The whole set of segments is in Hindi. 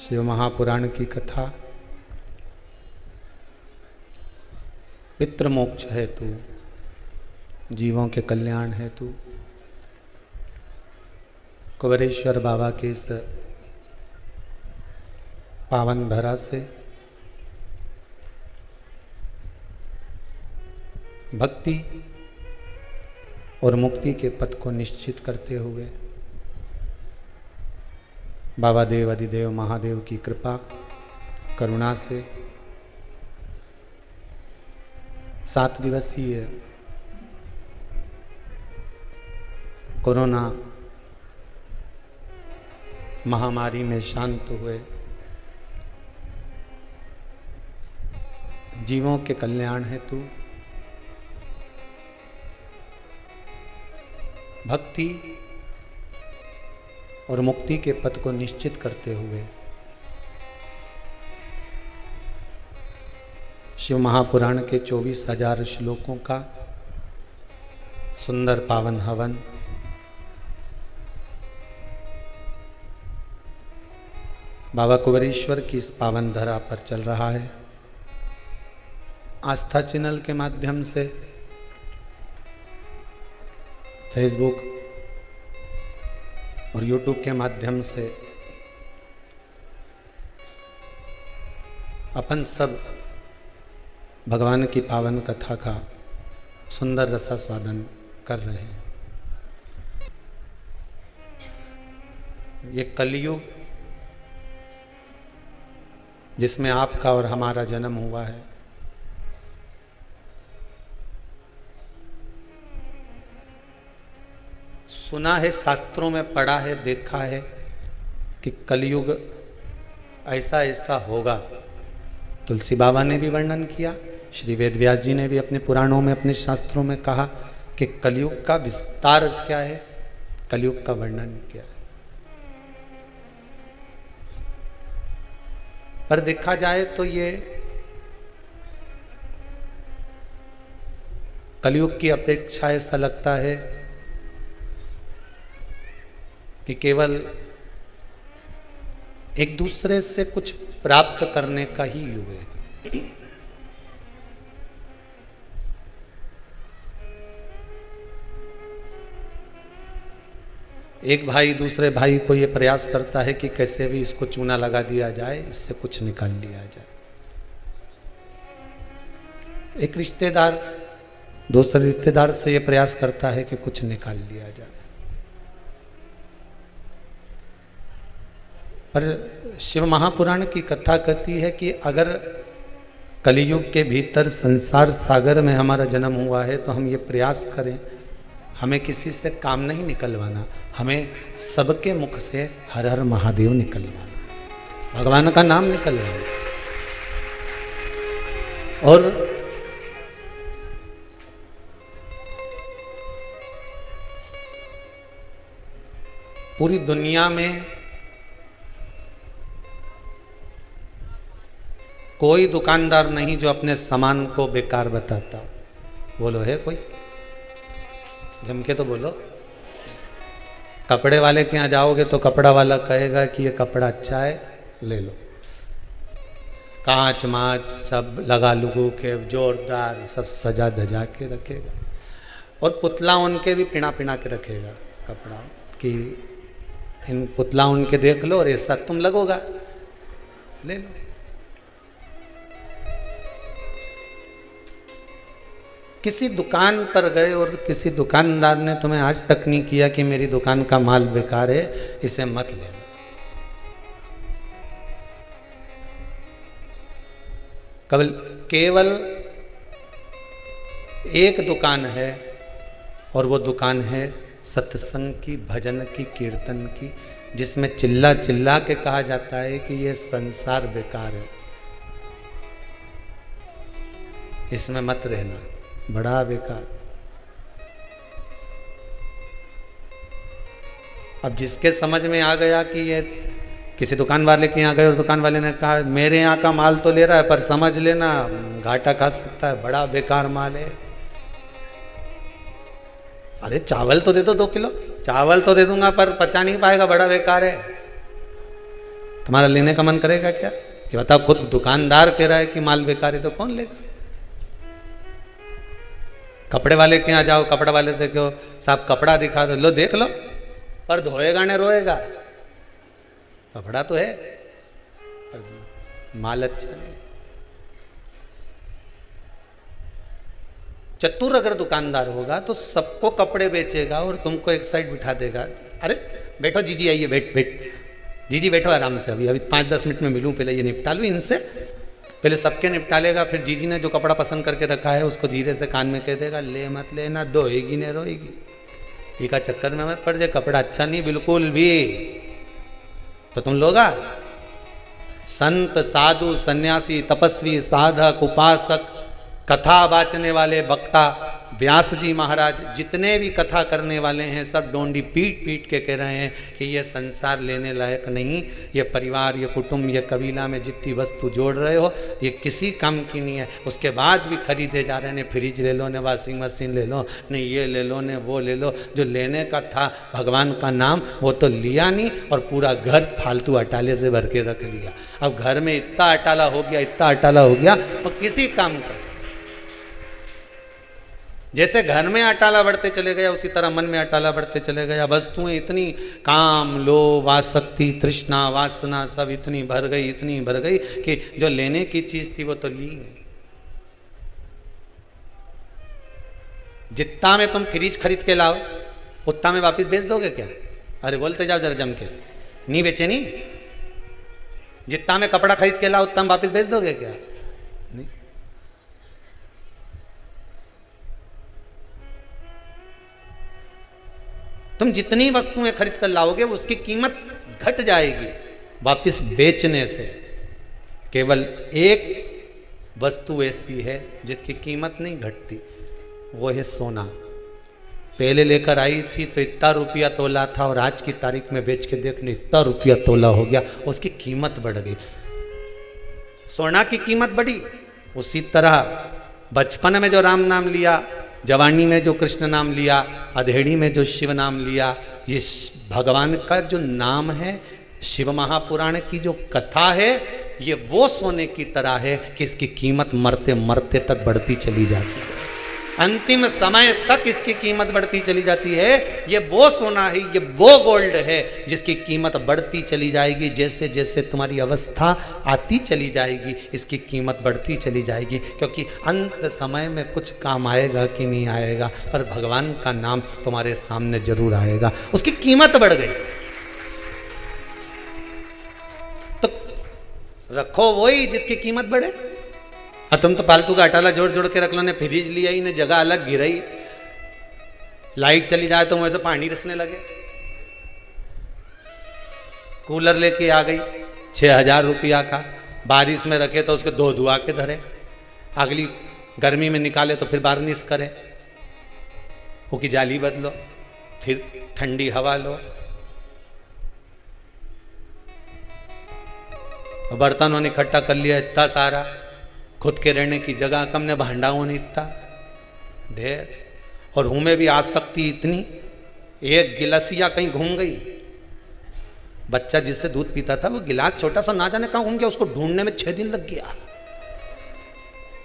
शिव महापुराण की कथा। पितृ मोक्ष हेतु, जीवों के कल्याण हेतु कुबेरेश्वर बाबा के इस पावन धरा से भक्ति और मुक्ति के पथ को निश्चित करते हुए बाबा देव अधिदेव महादेव की कृपा करुणा से 7 दिवसीय कोरोना महामारी में शांत हुए जीवों के कल्याण हेतु भक्ति और मुक्ति के पथ को निश्चित करते हुए शिव महापुराण के 24,000 श्लोकों का सुंदर पावन हवन बाबा कुबेरेश्वर की इस पावन धरा पर चल रहा है। आस्था चैनल के माध्यम से फेसबुक और यूट्यूब के माध्यम से अपन सब भगवान की पावन कथा का सुंदर रसास्वादन कर रहे हैं। ये कलयुग जिसमें आपका और हमारा जन्म हुआ है, सुना है, शास्त्रों में पढ़ा है, देखा है कि कलयुग ऐसा ऐसा होगा। तुलसी बाबा ने भी वर्णन किया, श्री वेद व्यास जी ने भी अपने पुराणों में, अपने शास्त्रों में कहा कि कलयुग का विस्तार क्या है, कलयुग का वर्णन क्या है। पर देखा जाए तो ये कलयुग की अपेक्षा ऐसा लगता है कि केवल एक दूसरे से कुछ प्राप्त करने का ही युग है। एक भाई दूसरे भाई को यह प्रयास करता है कि कैसे भी इसको चूना लगा दिया जाए, इससे कुछ निकाल लिया जाए। एक रिश्तेदार दूसरे रिश्तेदार से यह प्रयास करता है कि कुछ निकाल लिया जाए। पर शिव महापुराण की कथा कहती है कि अगर कलयुग के भीतर संसार सागर में हमारा जन्म हुआ है तो हम ये प्रयास करें, हमें किसी से काम नहीं निकलवाना, हमें सबके मुख से हर हर महादेव निकलवाना, भगवान का नाम निकलवाना। और पूरी दुनिया में कोई दुकानदार नहीं जो अपने सामान को बेकार बताता। बोलो, है कोई? जम के तो बोलो। कपड़े वाले के यहाँ जाओगे तो कपड़ा वाला कहेगा कि ये कपड़ा अच्छा है, ले लो। कांच माच सब लगा लुगू के जोरदार सब सजा धजा के रखेगा, और पुतला उनके भी पिना पिना के रखेगा कपड़ा, कि इन पुतला उनके देख लो और ऐसा तुम लगोगा, ले लो। किसी दुकान पर गए और किसी दुकानदार ने तुम्हें आज तक नहीं किया कि मेरी दुकान का माल बेकार है, इसे मत लेना। केवल एक दुकान है, और वो दुकान है सत्संग की, भजन की, कीर्तन की, जिसमें चिल्ला चिल्ला के कहा जाता है कि ये संसार बेकार है, इसमें मत रहना, बड़ा बेकार। अब जिसके समझ में आ गया कि ये किसी दुकान वाले के यहाँ गए और दुकान वाले ने कहा मेरे यहाँ का माल तो ले रहा है पर समझ लेना घाटा खा सकता है, बड़ा बेकार माल है। अरे चावल तो दे दो 2 किलो, चावल तो दे दूंगा पर पचा नहीं पाएगा, बड़ा बेकार है। तुम्हारा लेने का मन करेगा क्या? कि बताओ, खुद दुकानदार कह रहा है कि माल बेकार है तो कौन लेगा? कपड़े वाले के यहाँ जाओ, कपड़े वाले से कहो साहब कपड़ा दिखा दो, लो देख लो, पर धोएगा न रोएगा, कपड़ा तो है पर माल अच्छा नहीं। चतुर अगर दुकानदार होगा तो सबको कपड़े बेचेगा और तुमको एक साइड बिठा देगा। अरे बैठो जीजी, आइए, बैठ जीजी बैठो आराम से, अभी 5-10 मिनट में मिलूं, पहले ये निपटा लूं इनसे, पहले सबके निपटा लेगा, फिर जीजी ने जो कपड़ा पसंद करके रखा है उसको धीरे से कान में कह देगा ले मत लेना, धोएगी न रोएगी, ये का चक्कर में मत पड़ जाए, कपड़ा अच्छा नहीं बिल्कुल भी, तो तुम लोगा? संत साधु सन्यासी तपस्वी साधक उपासक कथा बाचने वाले वक्ता व्यास जी महाराज जितने भी कथा करने वाले हैं सब डोंडी पीट पीट के कह रहे हैं कि ये संसार लेने लायक नहीं, ये परिवार, ये कुटुंब, ये कबीला में जितनी वस्तु जोड़ रहे हो ये किसी काम की नहीं है। उसके बाद भी खरीदे जा रहे हैं, फ्रिज ले लो, ने वॉशिंग मशीन ले लो, ने ये ले लो, ने वो ले लो, जो लेने का था भगवान का नाम वो तो लिया नहीं और पूरा घर फालतू अटाले से भर के रख लिया। अब घर में इतना अटाला हो गया, इतना अटाला हो गया और किसी काम का। जैसे घर में अटाला बढ़ते चले गया उसी तरह मन में अटाला बढ़ते चले गया। वस्तुएं इतनी काम लोभ आसक्ति तृष्णा वासना सब इतनी भर गई, इतनी भर गई कि जो लेने की चीज थी वो तो ली नहीं। जितना में तुम फ्रिज खरीद के लाओ उतना में वापस बेच दोगे क्या? अरे बोलते जाओ जरा जम के, नहीं बेचे नहीं। जितना में कपड़ा खरीद के लाओ उतना में वापस बेच दोगे क्या? नहीं। तुम जितनी वस्तुएं खरीद कर लाओगे उसकी कीमत घट जाएगी वापस बेचने से। केवल एक वस्तु ऐसी है जिसकी कीमत नहीं घटती, वो है सोना। पहले लेकर आई थी तो इतना रुपया तोला था और आज की तारीख में बेच के देखने इतना रुपया तोला हो गया, उसकी कीमत बढ़ गई। सोना की कीमत बढ़ी, उसी तरह बचपन में जो राम नाम लिया, जवानी में जो कृष्ण नाम लिया, अधेड़ी में जो शिव नाम लिया, ये भगवान का जो नाम है, शिव महापुराण की जो कथा है, ये वो सोने की तरह है कि इसकी कीमत मरते मरते तक बढ़ती चली जाती है। अंतिम समय तक इसकी कीमत बढ़ती चली जाती है। ये वो सोना है, ये वो गोल्ड है जिसकी कीमत बढ़ती चली जाएगी। जैसे जैसे तुम्हारी अवस्था आती चली जाएगी इसकी कीमत बढ़ती चली जाएगी, क्योंकि अंत समय में कुछ काम आएगा कि नहीं आएगा, पर भगवान का नाम तुम्हारे सामने जरूर आएगा। उसकी कीमत बढ़ गई तो रखो वही जिसकी कीमत बढ़े। तुम तो फालतू का अटाला जोड़ जोड़ के रख लो, ने फ्रिज लिया ही, ने जगह अलग गिराई, लाइट चली जाए तो मुझे से पानी रिसने लगे। कूलर लेके आ गई 6,000 रुपया का, बारिश में रखे तो उसको धो धुआ के धरे, अगली गर्मी में निकाले तो फिर बार्निश करे, वो की जाली बदलो, फिर ठंडी हवा लो। बर्तनों ने इकट्ठा कर लिया इतना सारा, खुद के रहने की जगह कम, ने भांडाओं ने इतना ढेर, और हूं में भी आसक्ति इतनी। एक गिलासिया कहीं घूम गई, बच्चा जिससे दूध पीता था वो गिलास छोटा सा ना जाने कहाँ घूम गया, उसको ढूंढने में 6 दिन लग गया।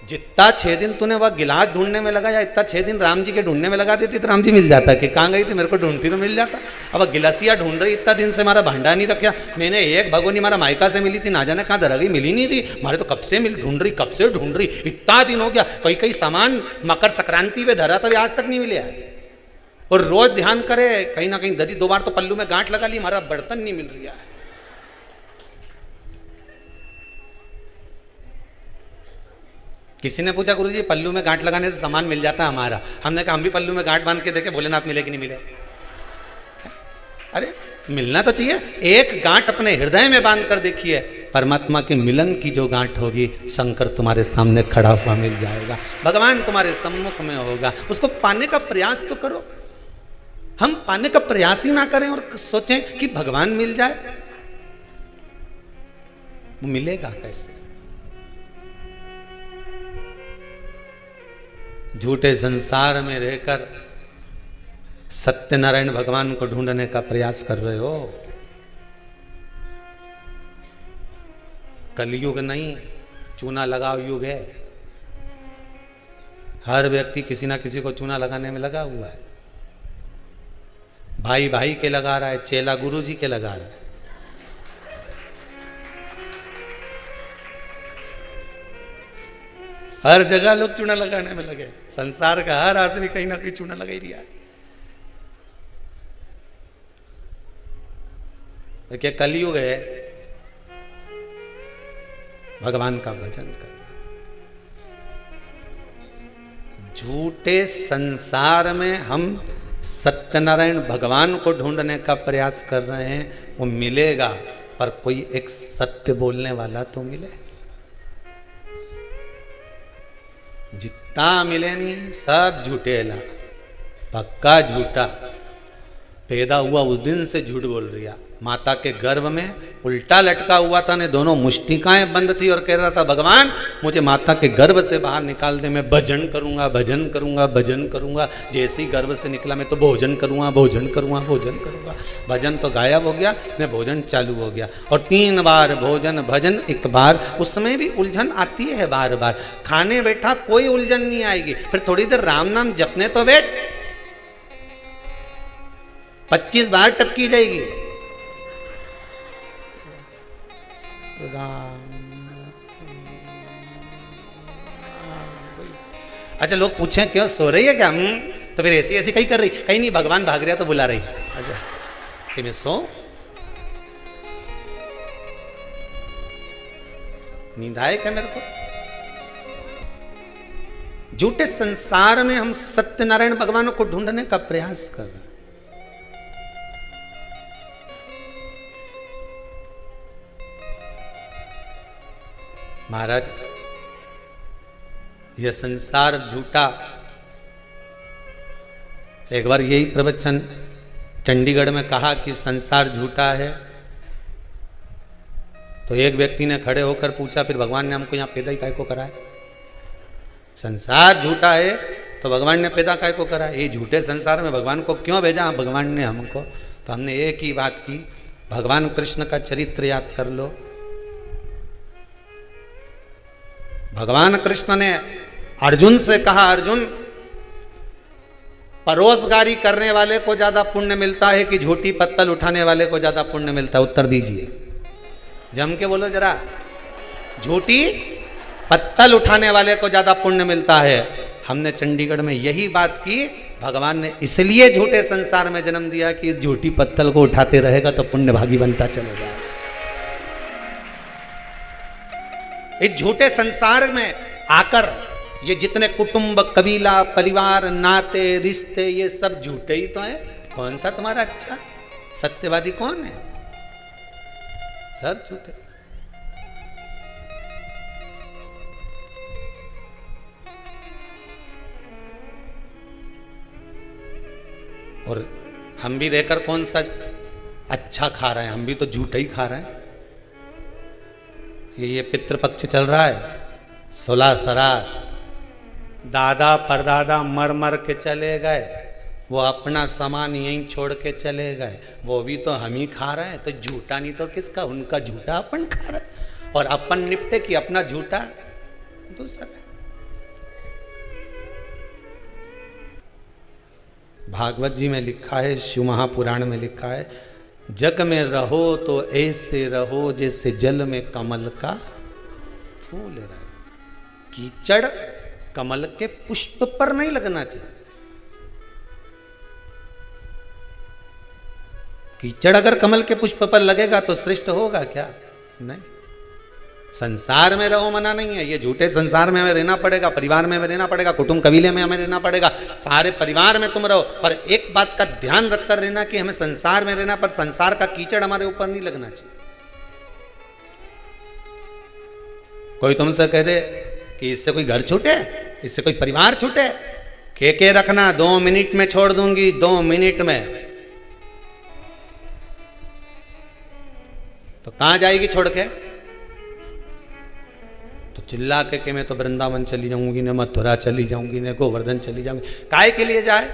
जितना 6 दिन तूने वह गिलास ढूंढने में लगा, या इतना 6 दिन राम जी के ढूंढने में लगा देती तो राम जी मिल जाता कि कहाँ गई थी, मेरे को ढूंढती तो मिल जाता। अब गिलासिया ढूंढ रही, इतना दिन से हमारा भांडा नहीं रखा, मैंने एक भगोनी हमारा मायका से मिली थी, ना जाने कहाँ धरा गई, मिली नहीं रही, हमारे तो कब से मिल ढूंढ रही, कब से ढूंढ रही, इतना दिन हो गया। कई कई सामान मकर संक्रांति पे धरा तभी आज तक नहीं मिले। और रोज ध्यान करे, कहीं ना कहीं दरी 2 बार तो पल्लू में गांठ लगा ली, हमारा बर्तन नहीं मिल रहा है। किसी ने पूछा गुरुजी पल्लू में गांठ लगाने से सामान मिल जाता है हमारा? हमने कहा हम भी पल्लू में गांठ बांध के देखे, भोलेनाथ मिले कि नहीं मिले। अरे मिलना तो चाहिए। एक गांठ अपने हृदय में बांध कर देखिए, परमात्मा के मिलन की जो गांठ होगी, शंकर तुम्हारे सामने खड़ा हुआ मिल जाएगा, भगवान तुम्हारे सम्मुख में होगा। उसको पाने का प्रयास तो करो। हम पाने का प्रयास ही ना करें और सोचें कि भगवान मिल जाए, वो मिलेगा कैसे? झूठे संसार में रहकर सत्यनारायण भगवान को ढूंढने का प्रयास कर रहे हो। कलयुग नहीं, चूना लगाओ युग है। हर व्यक्ति किसी ना किसी को चूना लगाने में लगा हुआ है। भाई भाई के लगा रहा है, चेला गुरु जी के लगा रहा है। हर जगह लोग चूना लगाने में लगे। संसार का हर आदमी कहीं ना कहीं चूना लगा ही दिया है। तो क्या कलयुग है, भगवान का भजन कर। झूठे संसार में हम सत्यनारायण भगवान को ढूंढने का प्रयास कर रहे हैं, वो मिलेगा, पर कोई एक सत्य बोलने वाला तो मिले। जितना मिले नहीं सब झूठेला, पक्का झूठा। पैदा हुआ उस दिन से झूठ बोल रहा। माता के गर्भ में उल्टा लटका हुआ था ने, दोनों मुष्टिकाएं बंद थी और कह रहा था भगवान मुझे माता के गर्भ से बाहर निकाल दे, मैं भजन करूंगा भजन करूंगा भजन करूंगा। जैसे ही गर्भ से निकला मैं तो भोजन करूंगा भोजन करूंगा भोजन करूंगा। भजन तो गायब हो गया, मैं भोजन चालू हो गया। और 3 बार भोजन भजन 1 बार, उसमें भी उलझन आती है बार बार। खाने बैठा कोई उलझन नहीं आएगी, फिर थोड़ी देर राम नाम जपने तो बैठ, 25 बार टपकी जाएगी। राम। अच्छा लोग पूछें क्यों सो रही है क्या? तो फिर ऐसी ऐसी कहीं कर रही, कहीं नहीं, भगवान भाग रहा तो बुला रही। अच्छा कि मैं सो, नींद आए क्या मेरे को? झूठे संसार में हम सत्यनारायण भगवान को ढूंढने का प्रयास कर रहे हैं। महाराज यह संसार झूठा। एक बार यही प्रवचन चंडीगढ़ में कहा कि संसार झूठा है, तो एक व्यक्ति ने खड़े होकर पूछा फिर भगवान ने हमको यहाँ पैदा ही काय को करा है? संसार झूठा है तो भगवान ने पैदा काय को करा है? ये झूठे संसार में भगवान को क्यों भेजा भगवान ने हमको? तो हमने एक ही बात की, भगवान कृष्ण का चरित्र याद कर लो। भगवान कृष्ण ने अर्जुन से कहा, अर्जुन परोसगारी करने वाले को ज्यादा पुण्य मिलता है कि झूठी पत्तल उठाने वाले को ज्यादा पुण्य मिलता है? उत्तर दीजिए, जम के बोलो जरा। झूठी पत्तल उठाने वाले को ज्यादा पुण्य मिलता है। हमने चंडीगढ़ में यही बात की, भगवान ने इसलिए झूठे संसार में जन्म दिया कि झूठी पत्तल को उठाते रहेगा तो पुण्य भागी बनता चलेगा। इस झूठे संसार में आकर ये जितने कुटुंब कबीला परिवार नाते रिश्ते ये सब झूठे ही तो हैं। कौन सा तुम्हारा अच्छा सत्यवादी कौन है? सब झूठे। और हम भी रहकर कौन सा अच्छा खा रहे हैं? हम भी तो झूठा ही खा रहे हैं। ये पितृपक्ष चल रहा है, 16 सरार, दादा परदादा मर मर के चले गए, वो अपना सामान यहीं छोड़ के चले गए, वो भी तो हम ही खा रहे हैं। तो झूठा नहीं तो किसका? उनका झूठा अपन खा रहे हैं, और अपन निपटे कि अपना झूठा दूसरा। भागवत जी में लिखा है, शिव महापुराण में लिखा है, जग में रहो तो ऐसे रहो जैसे जल में कमल का फूल रहे। कीचड़ कमल के पुष्प पर नहीं लगना चाहिए। कीचड़ अगर कमल के पुष्प पर लगेगा तो श्रेष्ठ होगा क्या? नहीं। संसार में रहो मना नहीं है, ये झूठे संसार में हमें रहना पड़ेगा, परिवार में हमें रहना पड़ेगा, कुटुंब कबीले में हमें रहना पड़ेगा, सारे परिवार में तुम रहो, पर एक बात का ध्यान रखकर रहना कि हमें संसार में रहना, पर संसार का कीचड़ हमारे ऊपर नहीं लगना चाहिए। कोई तुमसे कह दे कि इससे कोई घर छूटे, इससे कोई परिवार छूटे, के रखना 2 मिनट में छोड़ दूंगी, 2 मिनट में, तो कहां जाएगी छोड़ के? तो चिल्ला के मैं तो वृंदावन चली जाऊंगी, न मथुरा चली जाऊंगी, न गोवर्धन चली जाऊंगी। काय के लिए जाए?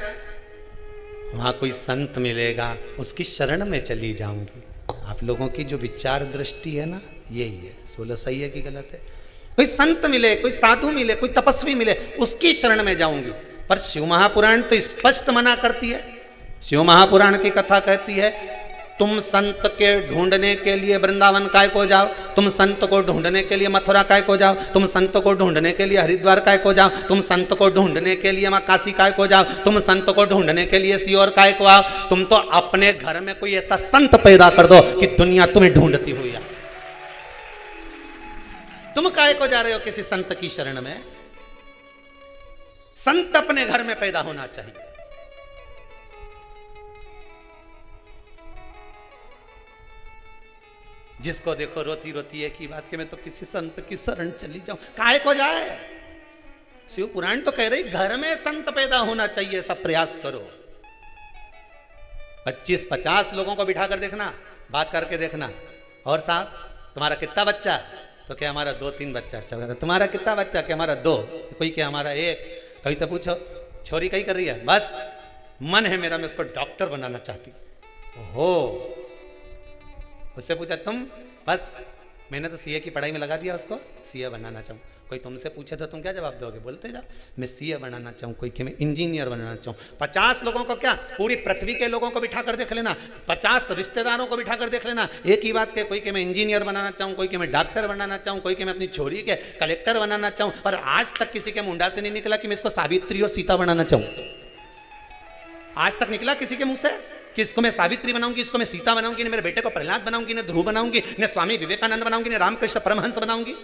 वहां कोई संत मिलेगा, उसकी शरण में चली जाऊंगी। आप लोगों की जो विचार दृष्टि है ना, यही है। बोलो सही है कि गलत है? कोई संत मिले, कोई साधु मिले, कोई तपस्वी मिले, उसकी शरण में जाऊंगी। पर शिव महापुराण तो स्पष्ट मना करती है। शिव महापुराण की कथा कहती है तुम संत के ढूंढने के लिए वृंदावन काय को जाओ, तुम संत को ढूंढने के लिए मथुरा काय को जाओ, तुम संत को ढूंढने के लिए हरिद्वार काय को जाओ, तुम संत को ढूंढने के लिए मां काशी काय को जाओ, तुम संत को ढूंढने के लिए सीहोर काय को आओ। तुम तो अपने घर में कोई ऐसा संत पैदा कर दो कि दुनिया तुम्हें ढूंढती हुई है। तुम काय को जा रहे हो किसी संत की शरण में? संत अपने घर में पैदा होना चाहिए। जिसको देखो रोती रोती है कि बात के मैं तो किसी संत की शरण चली जाऊं। काय को जाए? शिव पुराण तो कह रही घर में संत पैदा होना चाहिए, सब प्रयास करो। 25-50 लोगों को बिठा कर देखना, बात करके देखना, और साहब तुम्हारा कितना बच्चा? तो क्या हमारा 2-3 बच्चा। अच्छा तुम्हारा कितना बच्चा? क्या हमारा 2। कोई क्या हमारा 1। कहीं से पूछो छोरी कहीं कर रही है? बस मन है मेरा, मैं उसको डॉक्टर बनाना चाहती हो। उससे पूछा तुम? बस मैंने तो सीए की पढ़ाई में लगा दिया उसको, सीए बनाना चाहूँ। कोई तुमसे पूछे तो तुम क्या जवाब दोगे? बोलते जाओ मैं सीए बनाना चाहूँ, कोई कि मैं इंजीनियर बनाना चाहूँ। 50 लोगों को, क्या पूरी पृथ्वी के लोगों को बिठा कर देख लेना, 50 रिश्तेदारों को बिठा कर देख लेना, एक ही बात के कोई कि मैं इंजीनियर बनाना चाहूँ, कोई कि मैं डॉक्टर बनाना चाहूँ, कोई कि मैं अपनी छोरी के कलेक्टर बनाना चाहूँ। और आज तक किसी के मुंडा से नहीं निकला कि मैं इसको सावित्री और सीता बनाना चाहूँ। आज तक निकला किसी के मुंह से कि इसको मैं सावित्री बनाऊंगी, इसको मैं सीता बनाऊंगी, ने मेरे बेटे को प्रहलाद बनाऊंगी, ने ध्रुव बनाऊंगी, ने स्वामी विवेकानंद बनाऊंगी, ने रामकृष्ण परमहंस बनाऊंगी,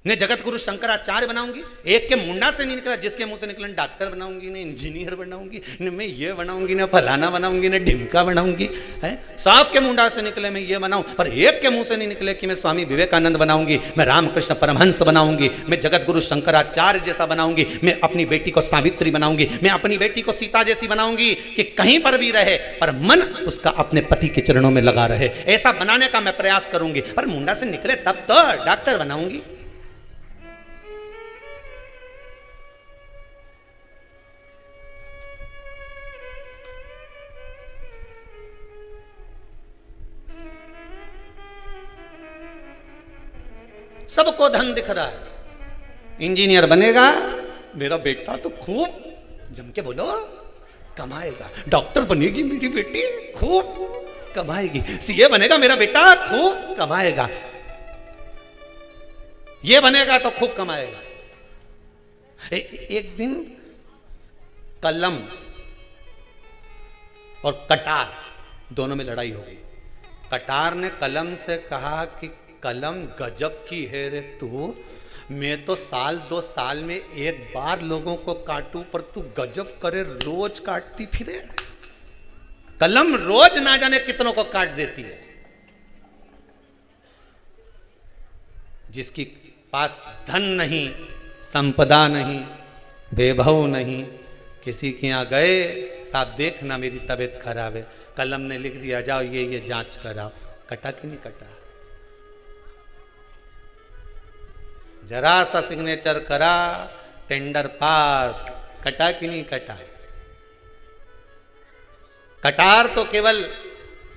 ने जगत गुरु शंकराचार्य बनाऊंगी? एक के मुंडा से नहीं निकला। जिसके मुंह से निकला डॉक्टर बनाऊंगी, ने इंजीनियर बनाऊंगी, ने मैं ये बनाऊंगी, ने फलाना बनाऊंगी, ने ढिमका बनाऊंगी, है सब के मुंडा से निकले मैं ये बनाऊं। पर एक के मुंह से नहीं निकले कि मैं स्वामी विवेकानंद बनाऊंगी, मैं रामकृष्ण परमहंस बनाऊंगी, मैं जगत गुरु शंकराचार्य जैसा बनाऊंगी, मैं अपनी बेटी को सावित्री बनाऊंगी, मैं अपनी बेटी को सीता जैसी बनाऊंगी कि कहीं पर भी रहे पर मन उसका अपने पति के चरणों में लगा रहे। ऐसा बनाने का मैं प्रयास करूंगी। पर मुंडा से निकले तब तो डॉक्टर बनाऊंगी। सबको धन दिख रहा है, इंजीनियर बनेगा मेरा बेटा तो खूब जम के बोलो कमाएगा, डॉक्टर बनेगी मेरी बेटी खूब कमाएगी, सीए बनेगा मेरा बेटा खूब कमाएगा, ये बनेगा तो खूब कमाएगा। एक दिन कलम और कटार दोनों में लड़ाई हो गई। कटार ने कलम से कहा कि कलम गजब की है रे तू, मैं तो साल 2 साल में एक बार लोगों को काटूं पर तू गजब करे रोज काटती फिरे। कलम रोज ना जाने कितनों को काट देती है। जिसकी पास धन नहीं, संपदा नहीं, वैभव नहीं, किसी के यहां गए साहब देखना मेरी तबीयत खराब है, कलम ने लिख दिया जाओ ये जांच कराओ, कटा कि नहीं कटा? जरा सा सिग्नेचर करा, टेंडर पास, कटा कि नहीं कटा? कटार तो केवल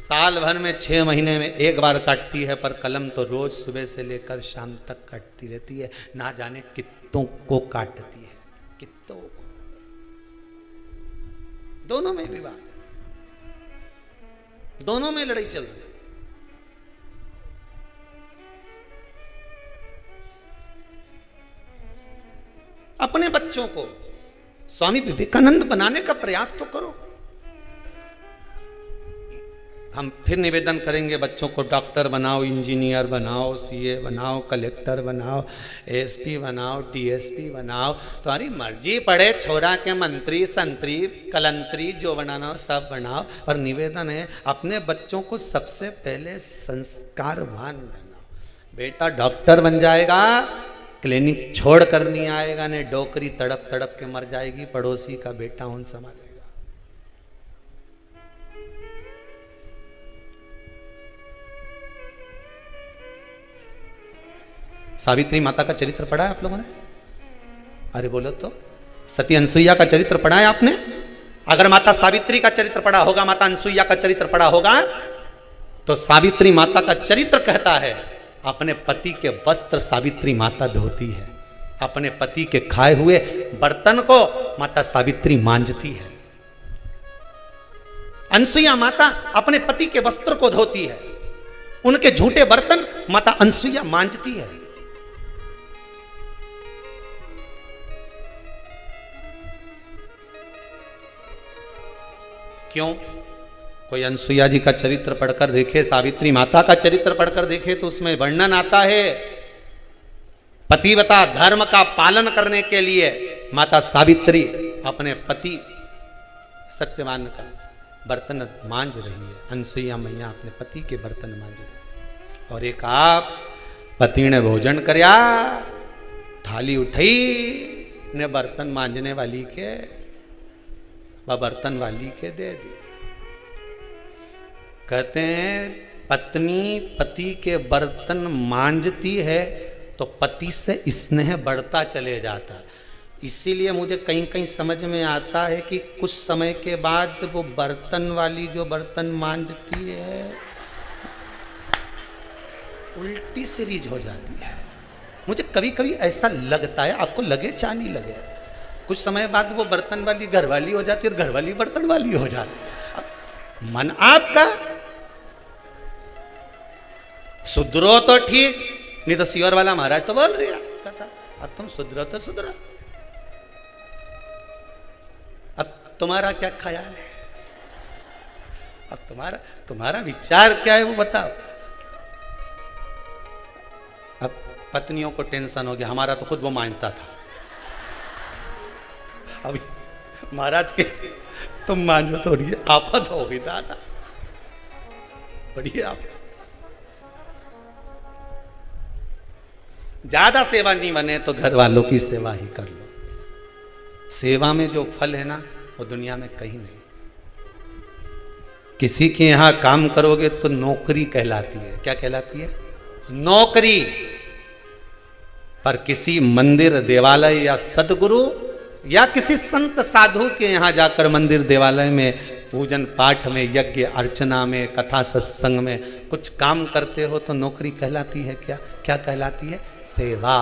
साल भर में 6 महीने में एक बार काटती है, पर कलम तो रोज सुबह से लेकर शाम तक काटती रहती है। ना जाने कितनों को काटती है, कितनों को। दोनों में विवाद, दोनों में लड़ाई चल रही है। अपने बच्चों को स्वामी विवेकानंद बनाने का प्रयास तो करो। हम फिर निवेदन करेंगे बच्चों को डॉक्टर बनाओ, इंजीनियर बनाओ, सीए बनाओ, कलेक्टर बनाओ, एसपी बनाओ, डीएसपी बनाओ, तुम्हारी मर्जी, पड़े छोरा के मंत्री संतरी कलंतरी जो बनाना हो सब बनाओ। पर निवेदन है अपने बच्चों को सबसे पहले संस्कारवान बनाओ। बेटा डॉक्टर बन जाएगा, क्लिनिक छोड़ कर नहीं आएगा, ने डोकरी तड़प तड़प के मर जाएगी, पड़ोसी का बेटा उन संभालेगा। सावित्री माता का चरित्र पढ़ा है आप लोगों ने? अरे बोलो तो। सती अनसुईया का चरित्र पढ़ा है आपने? अगर माता सावित्री का चरित्र पढ़ा होगा, माता अनसुईया का चरित्र पढ़ा होगा, तो सावित्री माता का चरित्र कहता है, अपने पति के वस्त्र सावित्री माता धोती है, अपने पति के खाए हुए बर्तन को माता सावित्री मांजती है। अनसुईया माता अपने पति के वस्त्र को धोती है, उनके झूठे बर्तन माता अनसुईया मांजती है। क्यों? कोई अनसुईया जी का चरित्र पढ़कर देखे, सावित्री माता का चरित्र पढ़कर देखे तो उसमें वर्णन आता है, पतिव्रता धर्म का पालन करने के लिए माता सावित्री अपने पति सत्यवान का बर्तन मांज रही है। अनसुईया मैया अपने पति के बर्तन मांज रही। और एक आप पति ने भोजन करया, थाली उठाई ने बर्तन मांजने वाली के वह बर्तन वाली के दे दी। कहते हैं पत्नी पति के बर्तन मांजती है तो पति से स्नेह बढ़ता चले जाता। इसीलिए मुझे कहीं कहीं समझ में आता है कि कुछ समय के बाद वो बर्तन वाली जो बर्तन मांजती है उल्टी सीरीज हो जाती है। मुझे कभी कभी ऐसा लगता है, आपको लगे चाहे नहीं लगे, कुछ समय बाद वो बर्तन वाली घरवाली हो जाती है और घरवाली बर्तन वाली हो जाती है। अब मन आपका सुधरो तो ठीक, नहीं तो सियोर वाला महाराज तो बोल रहा कहता अब तुम सुधरो तो सुधरो। अब तुम्हारा क्या ख्याल है, अब तुम्हारा विचार क्या है वो बताओ। अब पत्नियों को टेंशन हो गया, हमारा तो खुद वो मानता था, अभी महाराज के तुम मानो तो आफत हो गई दादा, बड़ी आफत। ज्यादा सेवा नहीं बने तो घर वालों की सेवा ही कर लो। सेवा में जो फल है ना वो दुनिया में कहीं नहीं। किसी के यहां काम करोगे तो नौकरी कहलाती है। क्या कहलाती है? नौकरी। पर किसी मंदिर देवालय या सदगुरु या किसी संत साधु के यहां जाकर मंदिर देवालय में पूजन पाठ में यज्ञ अर्चना में कथा सत्संग में कुछ काम करते हो तो नौकरी कहलाती है। क्या क्या कहलाती है? सेवा।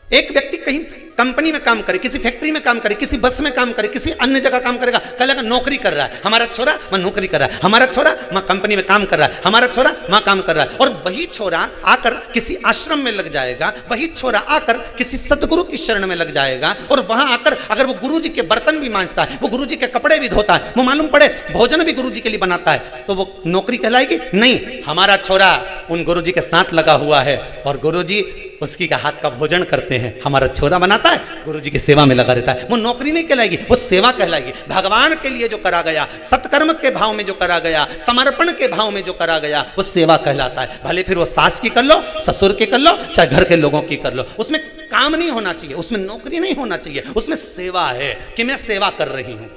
एक व्यक्ति कहीं कंपनी में काम करे, किसी फैक्ट्री में काम करे, किसी बस में काम करे, किसी अन्य जगह काम करेगा, कहेगा नौकरी कर रहा है हमारा छोरा, वहां नौकरी कर रहा है हमारा छोरा, वहां कंपनी में काम कर रहा है हमारा छोरा, वहां काम कर रहा है। और वही छोरा आकर किसी आश्रम में लग जाएगा, वही छोरा आकर किसी सतगुरु की शरण में लग जाएगा और वहां आकर अगर वो गुरु जी के बर्तन भी मांजता है, वो गुरु जी के कपड़े भी धोता है, वो मालूम पड़े भोजन भी गुरु जी के लिए बनाता है, तो वो नौकरी कहलाएगी? नहीं। हमारा छोरा उन गुरु जी के साथ लगा हुआ है और गुरु जी उसकी का हाथ का भोजन करते हैं, हमारा छोरा बनाता है, गुरु जी की सेवा में लगा रहता है, वो नौकरी नहीं कहलाएगी, वो सेवा कहलाएगी। भगवान के लिए जो करा गया, सत्कर्म के भाव में जो करा गया, समर्पण के भाव में जो करा गया, वो सेवा कहलाता है। भले फिर वो सास की कर लो, ससुर की कर लो, चाहे घर के लोगों की कर लो, उसमें काम नहीं होना चाहिए, उसमें नौकरी नहीं होना चाहिए, उसमें सेवा है कि मैं सेवा कर रही हूं,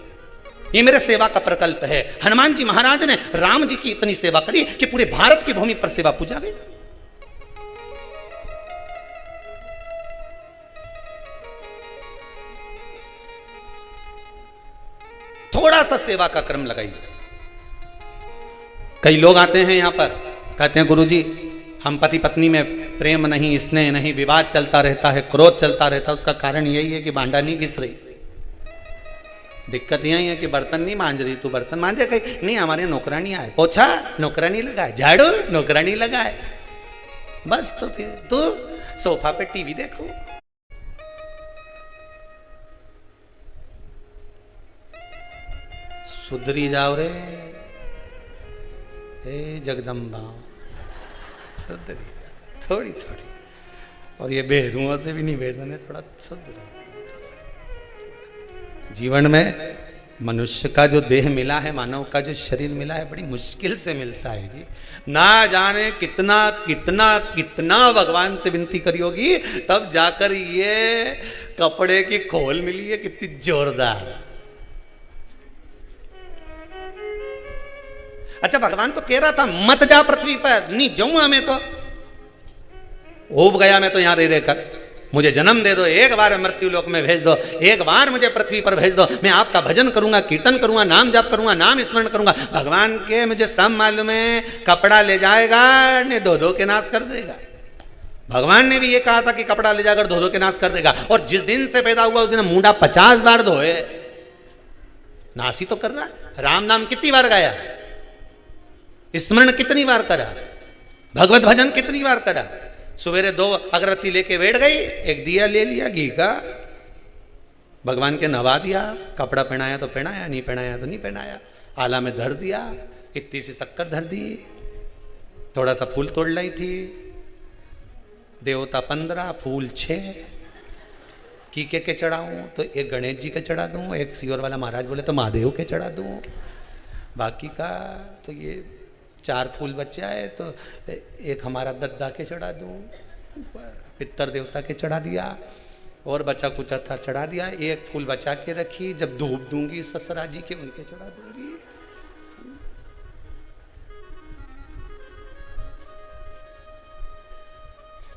ये मेरे सेवा का प्रकल्प है। हनुमान जी महाराज ने राम जी की इतनी सेवा करी कि पूरे भारत की भूमि पर सेवा पूजा गई। थोड़ा सा सेवा का क्रम लगाइए। कई लोग आते हैं यहां पर, कहते हैं गुरुजी हम पति पत्नी में प्रेम नहीं, स्नेह नहीं, विवाद चलता रहता है, क्रोध चलता रहता है, उसका कारण यही है कि भांडा नहीं घिस रही। दिक्कत यही है कि बर्तन नहीं मांज रही, तू बर्तन मांजे कहीं नहीं, हमारे नौकरानी आए, पोछा नौकरानी लगाए, झाड़ू नौकरानी लगाए, बस तो फिर तू सोफा पे टीवी देखो। सुधरी जाओ रे हे जगदम्बा, सुधरी जाओ थोड़ी थोड़ी। और ये बेरुओं से भी नहीं बैठने, थोड़ा सुधरो। जीवन में मनुष्य का जो देह मिला है, मानव का जो शरीर मिला है, बड़ी मुश्किल से मिलता है जी। ना जाने कितना कितना कितना भगवान से विनती करी होगी तब जाकर ये कपड़े की खोल मिली है, कितनी जोरदार। अच्छा भगवान तो कह रहा था मत जा पृथ्वी पर, नहीं जाऊंगा मैं, तो उब गया मैं तो यहां रह रहकर, मुझे जन्म दे दो, एक बार मृत्यु लोक में भेज दो, एक बार मुझे पृथ्वी पर भेज दो, मैं आपका भजन करूंगा, कीर्तन करूंगा, नाम जाप करूंगा, नाम स्मरण करूंगा। भगवान के मुझे सब मालूम है, कपड़ा ले जाएगा ने धो धो के नाश कर देगा। भगवान ने भी ये कहा था कि कपड़ा ले जाकर धो धो के नाश कर देगा। और जिस दिन से पैदा हुआ उस दिन मुंडा 50 बार धोए, नाश ही तो कर रहा है। राम नाम कितनी बार गाया, स्मरण कितनी बार करा, भगवत भजन कितनी बार करा। सवेरे 2 अगरबत्ती लेके बैठ गई, एक दिया ले लिया घी का, भगवान के नवा दिया, कपड़ा पहनाया तो पहनाया, नहीं पहनाया तो नहीं पहनाया, आला में धर दिया, इतनी सी शक्कर धर दी, थोड़ा सा फूल तोड़ लाई थी, देवता 15 फूल 6 के चढ़ाऊं तो एक गणेश जी के चढ़ा दूं, एक सीवर वाला महाराज बोले तो महादेव के चढ़ा दूं, बाकी का तो ये 4 फूल बच्चा है तो एक हमारा दद्दा के चढ़ा दूं, पितर देवता के चढ़ा दिया, और बचा कुचा था चढ़ा दिया, एक फूल बचा के रखी, जब धूप दूंगी ससुरा जी के उनके चढ़ा दूंगी।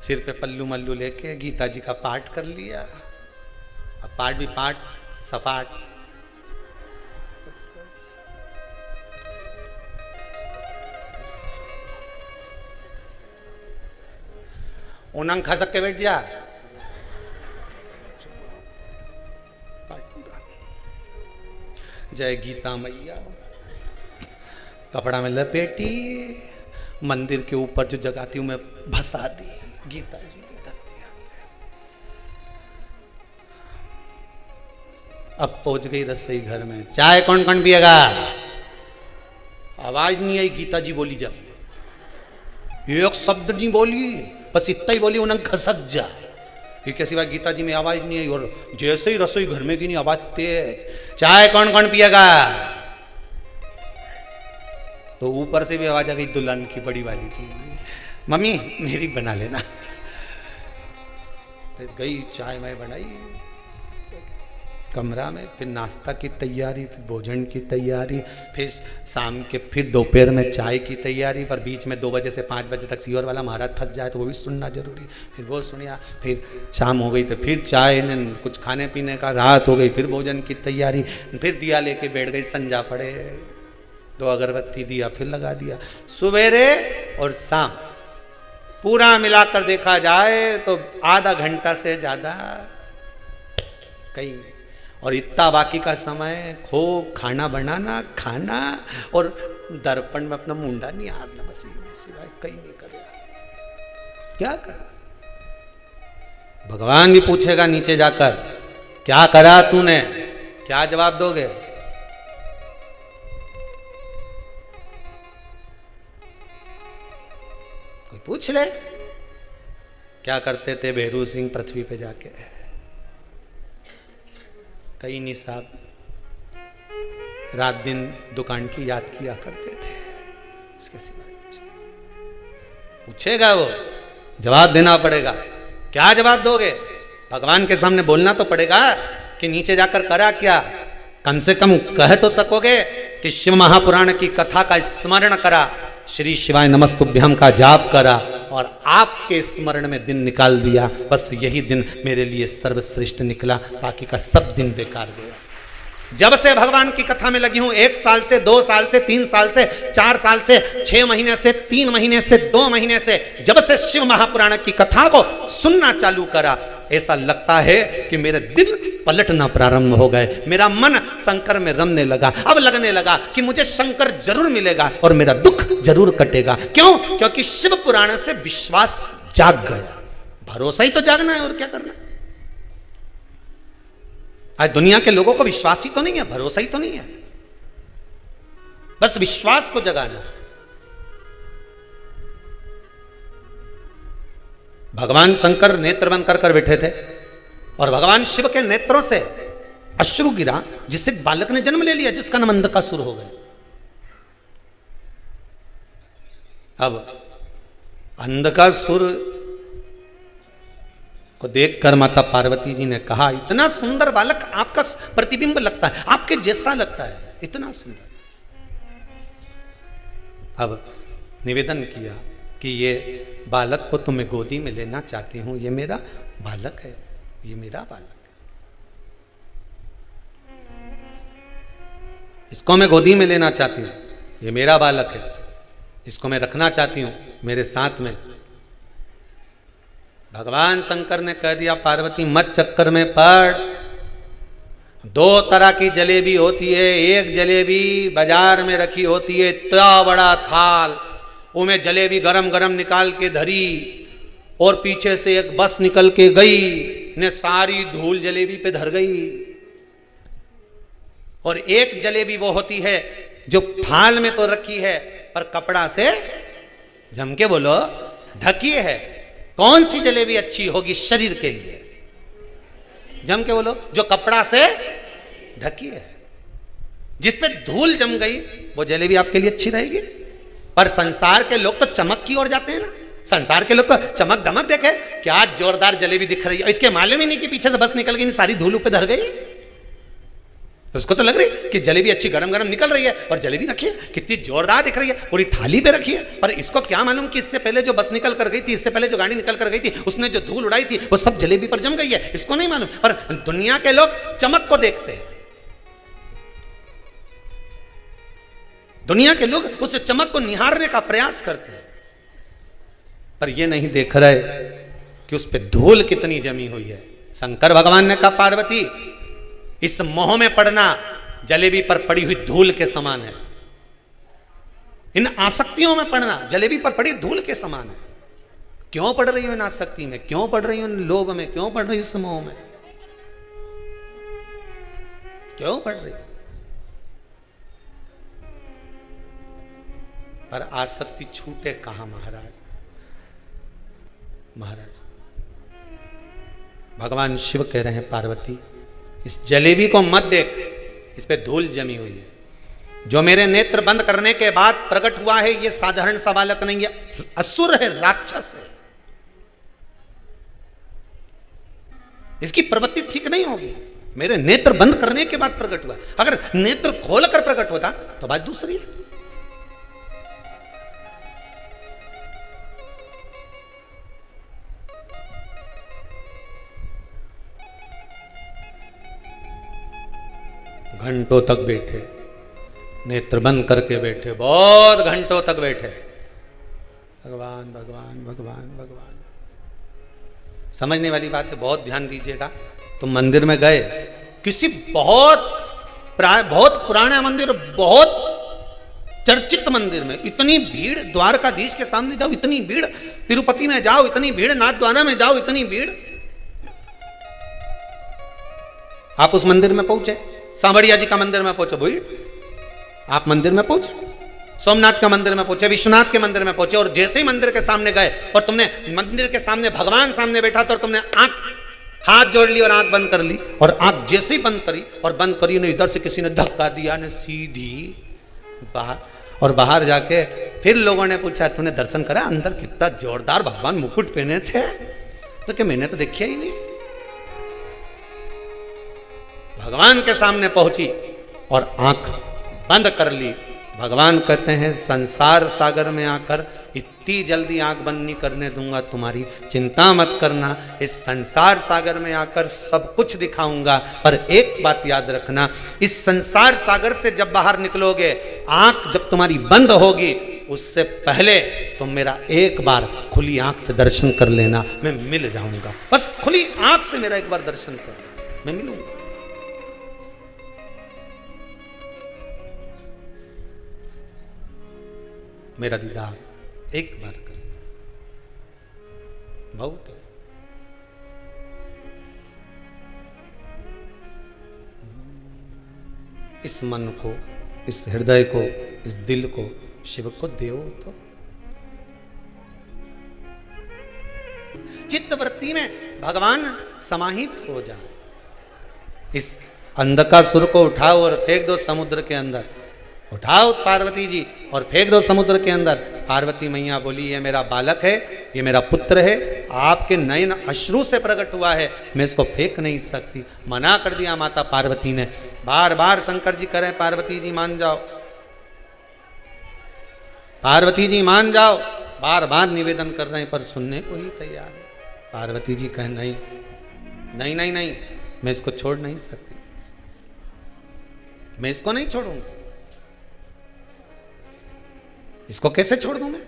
सिर पे पल्लू मल्लू लेके गीता जी का पाठ कर लिया। अब पाठ भी पाठ सपाट, उनंग खसक के बैठ जा, जय गीता मैया, कपड़ा में लपेटी, मंदिर के ऊपर जो जगाती हूं मैं भसा दी, गीता जी की धरती। अब पहुंच गई रसोई घर में, चाय कौन कौन पिएगा? आवाज नहीं आई, गीता जी बोली जब, एक शब्द नहीं बोली, बस इतना ही बोली, उन्हें खसक जा। ये कैसी बात, गीता जी में आवाज नहीं आई, और जैसे ही रसोई घर में की नहीं आवाज तेज, चाय कौन कौन पिएगा? तो ऊपर से भी आवाज आ गई दुल्हन की, बड़ी वाली की, मम्मी मेरी बना लेना। फिर गई चाय मैं बनाई कमरा में, फिर नाश्ता की तैयारी, फिर भोजन की तैयारी, फिर शाम के फिर दोपहर में चाय की तैयारी, पर बीच में 2 बजे से 5 बजे तक सीवर वाला महाराज फंस जाए तो वो भी सुनना जरूरी, फिर वो सुनिया, फिर शाम हो गई तो फिर चाय कुछ खाने पीने का, रात हो गई फिर भोजन की तैयारी, फिर दिया लेके बैठ गई, संजा पड़े, 2 अगरबत्ती दिया फिर लगा दिया। सवेरे और शाम पूरा मिलाकर देखा जाए तो आधा घंटा से ज्यादा कहीं नहीं, और इतना बाकी का समय खूब खाना बनाना, खाना और दर्पण में अपना मुंडा नहीं हारना, बस सिवाय कहीं नहीं करेगा। क्या करा? भगवान भी पूछेगा नीचे जाकर, क्या करा तूने? क्या जवाब दोगे? कोई पूछ ले, क्या करते थे भैरू सिंह पृथ्वी पे जाके? कई नहीं साहब, रात दिन दुकान की याद किया करते थे, इसके सिवा पूछेगा वो, जवाब देना पड़ेगा। क्या जवाब दोगे? भगवान के सामने बोलना तो पड़ेगा कि नीचे जाकर करा क्या। कम से कम कह तो सकोगे कि शिव महापुराण की कथा का स्मरण करा, श्री शिवाय नमस्तुभ्यम का जाप करा, और आपके स्मरण में दिन निकाल दिया, बस यही दिन मेरे लिए सर्वश्रेष्ठ निकला, बाकी का सब दिन बेकार गया। जब से भगवान की कथा में लगी हूं, 1 साल से, 2 साल से, 3 साल से, 4 साल से, 6 महीने से, 3 महीने से, 2 महीने से, जब से शिव महापुराण की कथा को सुनना चालू करा, ऐसा लगता है कि मेरे दिल पलटना प्रारंभ हो गए, मेरा मन शंकर में रमने लगा। अब लगने लगा कि मुझे शंकर जरूर मिलेगा और मेरा दुख जरूर कटेगा। क्यों? क्योंकि शिव पुराण से विश्वास जाग गया। भरोसा ही तो जागना है, और क्या करना। आज दुनिया के लोगों को विश्वास ही तो नहीं है, भरोसा ही तो नहीं है, बस विश्वास को जगाना। भगवान शंकर नेत्र बंद कर बैठे थे और भगवान शिव के नेत्रों से अश्रु गिरा, जिससे बालक ने जन्म ले लिया, जिसका नाम अंधकासुर हो गया। अब अंधकासुर को देखकर माता पार्वती जी ने कहा, इतना सुंदर बालक आपका प्रतिबिंब लगता है, आपके जैसा लगता है, इतना सुंदर। अब निवेदन किया, कि ये बालक को तो मैं गोदी में लेना चाहती हूं, ये मेरा बालक है, ये मेरा बालक है, इसको मैं गोदी में लेना चाहती हूं, ये मेरा बालक है, इसको मैं रखना चाहती हूं मेरे साथ में। भगवान शंकर ने कह दिया पार्वती मत चक्कर में पड़, दो तरह की जलेबी होती है, एक जलेबी बाजार में रखी होती है इतना बड़ा थाल, उमें जलेबी गरम गरम निकाल के धरी और पीछे से एक बस निकल के गई ने सारी धूल जलेबी पे धर गई। और एक जलेबी वो होती है जो थाल में तो रखी है पर कपड़ा से जम के बोलो ढकी है। कौन सी जलेबी अच्छी होगी शरीर के लिए? जम के बोलो जो कपड़ा से ढकी है, जिस पे धूल जम गई वो जलेबी आपके लिए अच्छी रहेगी। पर संसार के लोग तो चमक की ओर जाते हैं ना, संसार के लोग तो चमक दमक देखे क्या जोरदार जलेबी दिख रही है, इसके मालूम ही नहीं कि पीछे से बस निकल गई, सारी धूल पे धर गई। उसको तो लग रही कि जलेबी अच्छी गरम गरम निकल रही है और जलेबी रखी है कितनी जोरदार दिख रही है, पूरी थाली पे रखी है। पर इसको क्या मालूम कि इससे पहले जो बस निकल कर गई थी, इससे पहले जो गाड़ी निकल कर गई थी, उसने जो धूल उड़ाई थी वो सब जलेबी पर जम गई है, इसको नहीं मालूम। पर दुनिया के लोग चमक को देखते हैं, दुनिया के लोग उस चमक को निहारने का प्रयास करते हैं, पर ये नहीं देख रहे कि उस पर धूल कितनी जमी हुई है। शंकर भगवान ने कहा पार्वती इस मोह में पड़ना जलेबी पर पड़ी हुई धूल के समान है, इन आसक्तियों में पड़ना जलेबी पर पड़ी धूल के समान है। क्यों पड़ रही हो इन आसक्ति में, क्यों पड़ रही हो इन लोभ में, क्यों पड़ रही हो इस मोह में, क्यों पड़ रही? पर आसक्ति छूटे कहां महाराज? महाराज भगवान शिव कह रहे हैं पार्वती इस जलेबी को मत देख, इस पे धूल जमी हुई है। जो मेरे नेत्र बंद करने के बाद प्रकट हुआ है ये साधारण सा बालक नहीं है, असुर है, राक्षस है, इसकी प्रवृत्ति ठीक नहीं होगी। मेरे नेत्र बंद करने के बाद प्रकट हुआ, अगर नेत्र खोलकर प्रकट होता तो बात दूसरी है। घंटों तक बैठे, नेत्र बंद करके बैठे, बहुत घंटों तक बैठे, भगवान भगवान भगवान भगवान। समझने वाली बात है, बहुत ध्यान दीजिएगा। तुम मंदिर में गए, किसी बहुत पुराना मंदिर, बहुत चर्चित मंदिर में इतनी भीड़, द्वारकाधीश के सामने जाओ इतनी भीड़, तिरुपति में जाओ इतनी भीड़, नाथद्वारा में जाओ इतनी भीड़। आप उस मंदिर में पहुंचे, सांवरिया जी का मंदिर में पहुंचे, भीड़। आप मंदिर में पहुंचे, सोमनाथ का मंदिर में पहुंचे, विश्वनाथ के मंदिर में पहुंचे, और जैसे ही मंदिर के सामने गए और तुमने मंदिर के सामने भगवान सामने बैठा तो तुमने हाथ जोड़ ली और आंख बंद कर ली, और आंख जैसे ही बंद करी ने इधर से किसी ने धक्का दिया ने सीधी बाहर, और बाहर जाके फिर लोगों ने पूछा तूने दर्शन करा, अंदर कितना जोरदार भगवान मुकुट पहने थे? तो क्या मैंने तो देखा ही नहीं। भगवान के सामने पहुंची और आंख बंद कर ली। भगवान कहते हैं संसार सागर में आकर इतनी जल्दी आंख बंद नहीं करने दूंगा तुम्हारी, चिंता मत करना, इस संसार सागर में आकर सब कुछ दिखाऊंगा। पर एक बात याद रखना, इस संसार सागर से जब बाहर निकलोगे, आंख जब तुम्हारी बंद होगी, उससे पहले तुम मेरा एक बार खुली आंख से दर्शन कर लेना, मैं मिल जाऊंगा। बस खुली आंख से मेरा एक बार दर्शन कर, मैं मिलूंगा। मेरा दीदार एक बार कर, बहुत है। इस मन को, इस हृदय को, इस दिल को शिव को देव तो। चित्त वृत्ति में भगवान समाहित हो जाए। इस अंधकासुर को उठाओ और फेंक दो समुद्र के अंदर, उठाओ पार्वती जी और फेंक दो समुद्र के अंदर। पार्वती मैया बोली ये मेरा बालक है, ये मेरा पुत्र है, आपके नयन अश्रु से प्रकट हुआ है, मैं इसको फेंक नहीं सकती। मना कर दिया माता पार्वती ने। बार बार शंकर जी करें पार्वती जी मान जाओ, पार्वती जी मान जाओ, बार बार निवेदन कर रहे हैं पर सुनने को ही तैयार है। पार्वती जी कहे नहीं नहीं नहीं नहीं, मैं इसको छोड़ नहीं सकती, मैं इसको नहीं छोड़ूंगी, इसको कैसे छोड़ दूं मैं,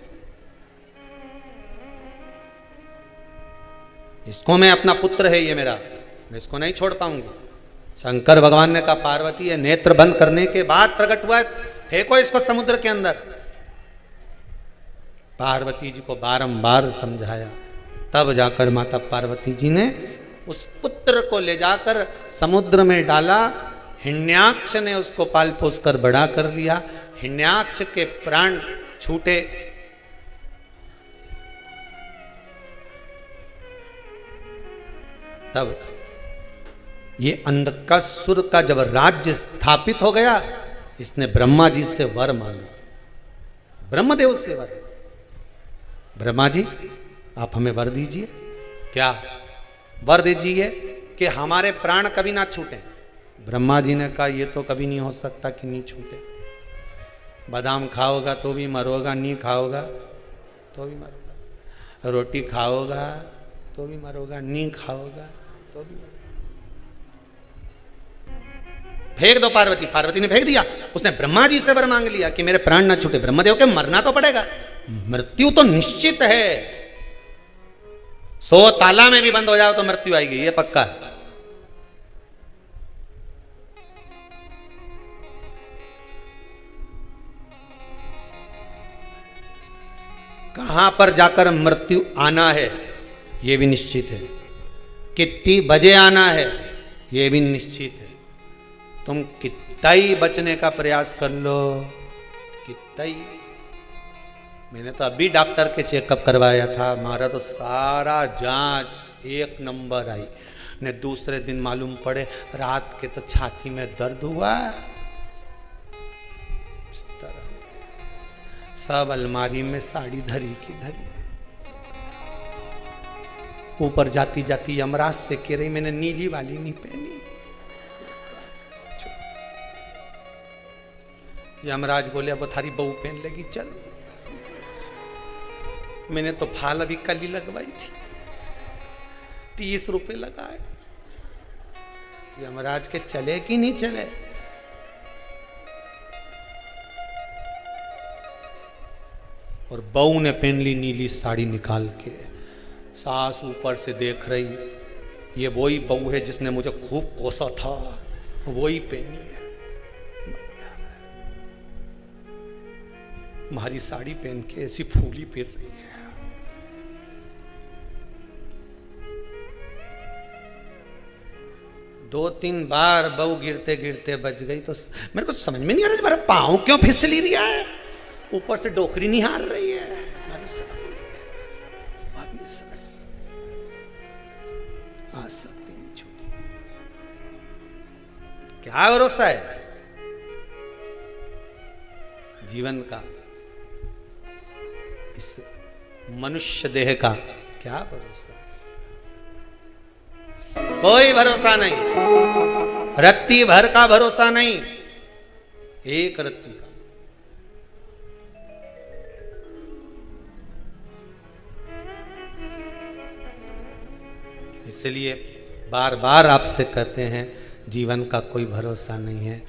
इसको मैं अपना पुत्र है ये मेरा, मैं इसको नहीं छोड़ पाऊंगी। शंकर भगवान ने कहा पार्वती ये नेत्र बंद करने के बाद प्रकट हुआ है, फेंको इसको समुद्र के अंदर। पार्वती जी को बारंबार समझाया, तब जाकर माता पार्वती जी ने उस पुत्र को ले जाकर समुद्र में डाला। हिरण्याक्ष ने उसको पाल पोस कर बड़ा कर लिया। हिरण्याक्ष के प्राण छूटे, तब ये अंधकासुर का जब राज्य स्थापित हो गया, इसने ब्रह्मा जी से वर मांगा, ब्रह्मदेव से वर, ब्रह्मा जी आप हमें वर दीजिए। क्या वर दीजिए कि हमारे प्राण कभी ना छूटे। ब्रह्मा जी ने कहा ये तो कभी नहीं हो सकता कि नहीं छूटे, बादाम खाओगा तो भी मरोगा, नहीं खाओगा तो भी मरोगा, रोटी खाओगा तो भी मरोगा, नहीं खाओगा तो भी मरोगा। फेंक दो पार्वती। पार्वती ने फेंक दिया। उसने ब्रह्मा जी से वर मांग लिया कि मेरे प्राण ना छूटे। ब्रह्मदेव के मरना तो पड़ेगा, मृत्यु तो निश्चित है, 100 ताला में भी बंद हो जाओ तो मृत्यु आएगी, ये पक्का है। कहां पर जाकर मृत्यु आना है यह भी निश्चित है, कितनी बजे आना है यह भी निश्चित है। तुम कितना ही बचने का प्रयास कर लो, कितना ही। मैंने तो अभी डॉक्टर के चेकअप करवाया था, हमारा तो सारा जांच 1 नंबर आई ने, दूसरे दिन मालूम पड़े रात के तो छाती में दर्द हुआ। सब अलमारी में साड़ी धरी की धरी। ऊपर जाती जाती यमराज से कह रही मैंने नीली वाली नहीं पहनी। यमराज बोले अब थारी बहू पहन लेगी, चल। मैंने तो फाल अभी कल ही लगवाई थी, 30 रुपए लगाए। यमराज के चले कि नहीं चले। और बहू ने पहन ली नीली साड़ी निकाल के। सास ऊपर से देख रही, ये वही बहू है जिसने मुझे खूब कोसा था, वही पहनी है। हमारी साड़ी पहन के ऐसी फूली फिर रही है। दो तीन बार बहू गिरते गिरते बच गई। तो मेरे को समझ में नहीं आ रहा मेरा पाँव क्यों फिसली रहा है, ऊपर से डोकरी नहीं हार रही है। हमारी साड़ी आ सकती नहीं छूटी। क्या भरोसा है जीवन का, इस मनुष्य देह का क्या भरोसा? कोई भरोसा नहीं, रत्ती भर का भरोसा नहीं, एक रत्ती का। इसलिए बार बार आपसे कहते हैं जीवन का कोई भरोसा नहीं है।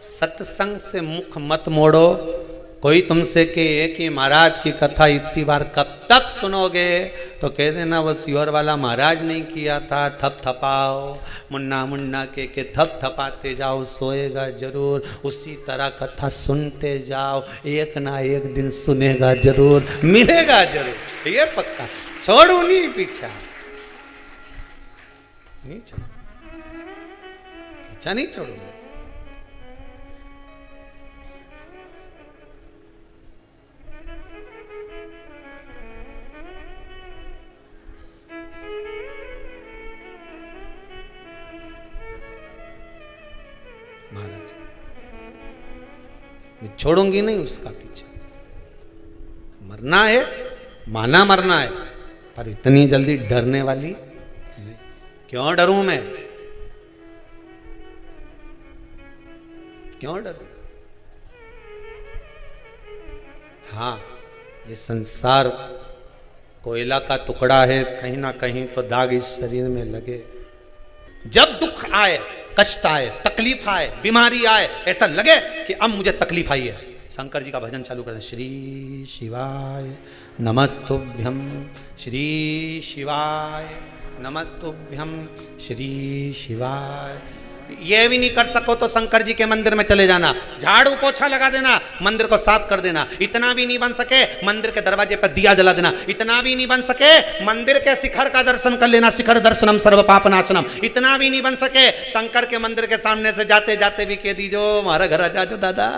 सत्संग से मुख मत मोड़ो। कोई तुमसे कहे कि महाराज की कथा इतनी बार कब तक सुनोगे, तो कह देना वो सियोर वाला महाराज नहीं किया था, थप थपाओ मुन्ना मुन्ना के थप थपाते जाओ, सोएगा जरूर। उसी तरह कथा सुनते जाओ, एक ना एक दिन सुनेगा जरूर, मिलेगा जरूर, ये पक्का। छोड़ू नहीं पीछा, नहीं छोड़ू, पीछा नहीं छोड़ूंगा। महाराज मैं छोड़ूंगी नहीं उसका पीछा। मरना है, माना मरना है, पर इतनी जल्दी डरने वाली नहीं। क्यों डरूं मैं, क्यों डरूं? हाँ ये संसार कोयला का टुकड़ा है, कहीं ना कहीं तो दाग इस शरीर में लगे। जब दुख आए, कष्ट आए, तकलीफ आए, बीमारी आए, ऐसा लगे कि अब मुझे तकलीफ आई है, शंकर जी का भजन चालू कर दें। श्री शिवाय नमस्तुभ्यम, श्री शिवाय नमस्तुभ्यम, श्री शिवाय। ये भी नहीं कर सको तो शंकर जी के मंदिर में चले जाना, झाड़ू पोछा लगा देना, मंदिर को साफ कर देना। इतना भी नहीं बन सके, मंदिर के दरवाजे पर दिया जला देना। इतना भी नहीं बन सके, मंदिर के शिखर का दर्शन कर लेना, शिखर दर्शनम सर्व पाप नाशनम। इतना भी नहीं बन सके, शंकर के मंदिर के सामने से जाते जाते भी कह दीजो हमारा घर आ जाओ दादा।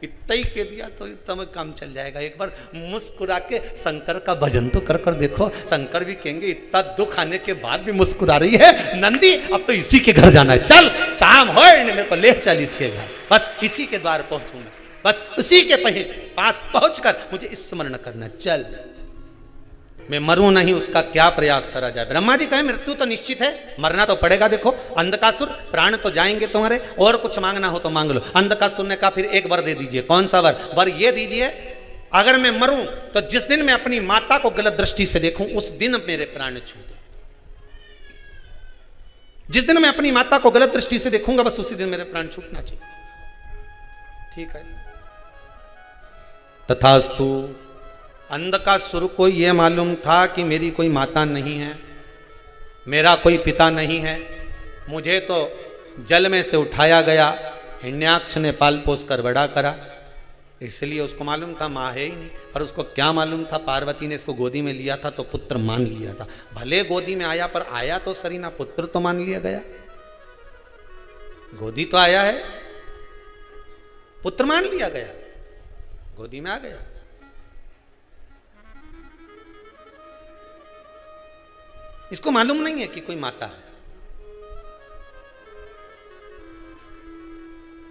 इतना ही कह दिया तो इतना काम चल जाएगा। एक बार मुस्कुरा के शंकर का भजन तो कर कर देखो, शंकर भी कहेंगे इतना दुख आने के बाद भी मुस्कुरा रही है नंदी, अब तो इसी के घर जाना है, चल शाम हो मेरे को ले चल इसके घर, बस इसी के द्वार पहुंचूंगा, बस उसी के पास पहुंचकर मुझे स्मरण करना, चल मैं मरूं नहीं उसका क्या प्रयास करा जाए। ब्रह्मा जी कहे मृत्यु तो निश्चित है, मरना तो पड़ेगा। देखो अंधकासुर, प्राण तो जाएंगे तुम्हारे, और कुछ मांगना हो तो मांग लो। अंधकासुर ने कहा फिर एक वर दे दीजिए। कौन सा वर? वर ये दीजिए अगर मैं मरूं तो जिस दिन मैं अपनी माता को गलत दृष्टि से देखूं उस दिन मेरे प्राण छूटे। जिस दिन मैं अपनी माता को गलत दृष्टि से देखूंगा बस उसी दिन मेरे प्राण छूटना चाहिए। ठीक है, तथास्तु। अंधकासुर को यह मालूम था कि मेरी कोई माता नहीं है, मेरा कोई पिता नहीं है, मुझे तो जल में से उठाया गया, हिरण्याक्ष ने पाल पोस कर बड़ा करा, इसलिए उसको मालूम था माँ है ही नहीं। पर उसको क्या मालूम था, पार्वती ने इसको गोदी में लिया था तो पुत्र मान लिया था। भले गोदी में आया पर आया तो सरी ना, पुत्र तो मान लिया गया। गोदी तो आया है, पुत्र मान लिया गया, गोदी में आ गया। इसको मालूम नहीं है कि कोई माता है।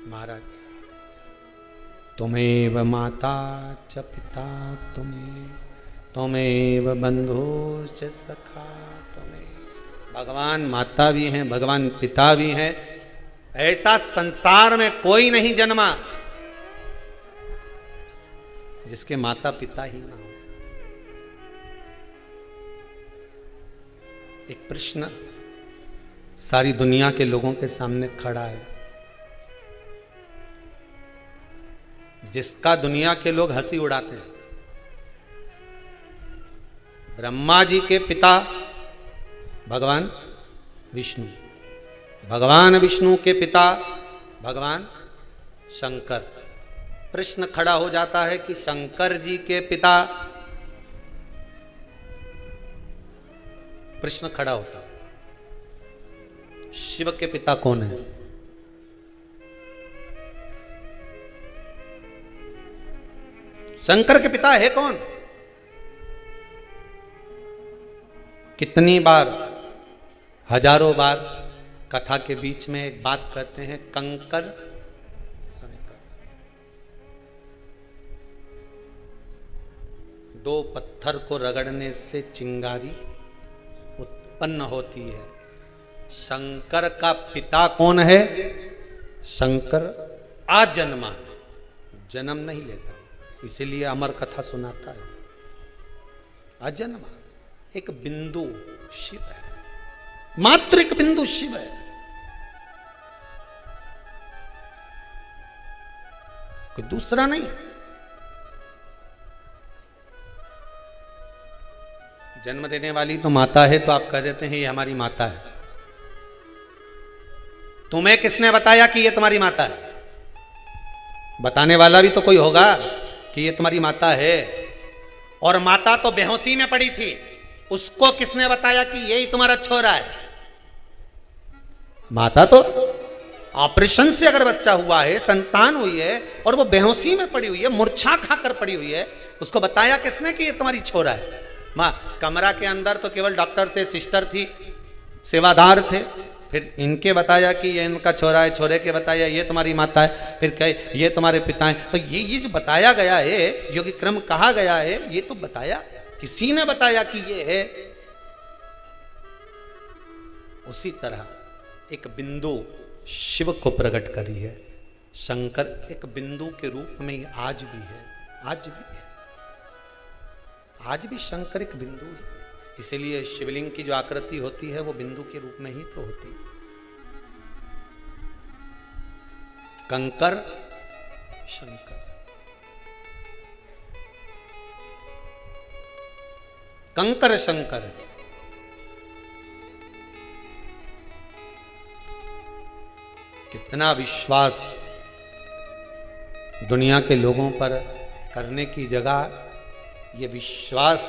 महाराज तुमेव माता च पिता तुमेव बंधु च सखा तुमेव। भगवान माता भी हैं, भगवान पिता भी हैं। ऐसा संसार में कोई नहीं जन्मा जिसके माता पिता ही ना हो। एक प्रश्न सारी दुनिया के लोगों के सामने खड़ा है, जिसका दुनिया के लोग हंसी उड़ाते हैं। ब्रह्मा जी के पिता भगवान विष्णु, भगवान विष्णु के पिता भगवान शंकर। प्रश्न खड़ा हो जाता है कि शंकर जी के पिता, प्रश्न खड़ा होता शिव के पिता कौन है? शंकर के पिता है कौन? कितनी बार, हजारों बार कथा के बीच में एक बात कहते हैं, कंकर शंकर। दो पत्थर को रगड़ने से चिंगारी उत्पन्न होती है। शंकर का पिता कौन है? शंकर आजन्मा, जन्म नहीं लेता, इसीलिए अमर कथा सुनाता है। अजन्मा, एक बिंदु शिव है, मात्र एक बिंदु शिव है। कोई दूसरा नहीं। जन्म देने वाली तो माता है, तो आप कह देते हैं ये हमारी माता है। तुम्हें किसने बताया कि ये तुम्हारी माता है? बताने वाला भी तो कोई होगा कि ये तुम्हारी माता है। और माता तो बेहोशी में पड़ी थी, उसको किसने बताया कि यही तुम्हारा छोरा है? माता तो ऑपरेशन से अगर बच्चा हुआ है, संतान हुई है और वो बेहोशी में पड़ी हुई है, मूर्छा खाकर पड़ी हुई है, उसको बताया किसने कि ये तुम्हारी छोरा है? माँ, कमरा के अंदर तो केवल डॉक्टर से सिस्टर थी, सेवादार थे, फिर इनके बताया कि ये इनका छोरा है, छोरे के बताया ये तुम्हारी माता है, फिर कहे ये तुम्हारे पिता हैं। तो ये जो बताया गया है, जो कि क्रम कहा गया है, ये तो बताया, किसी ने बताया कि ये है। उसी तरह एक बिंदु शिव को प्रकट करी है। शंकर एक बिंदु के रूप में आज भी है, आज भी है। आज भी शंकर एक बिंदु है, इसीलिए शिवलिंग की जो आकृति होती है वो बिंदु के रूप में ही तो होती है। कंकर शंकर, कंकर शंकर है। कितना विश्वास दुनिया के लोगों पर करने की जगह ये विश्वास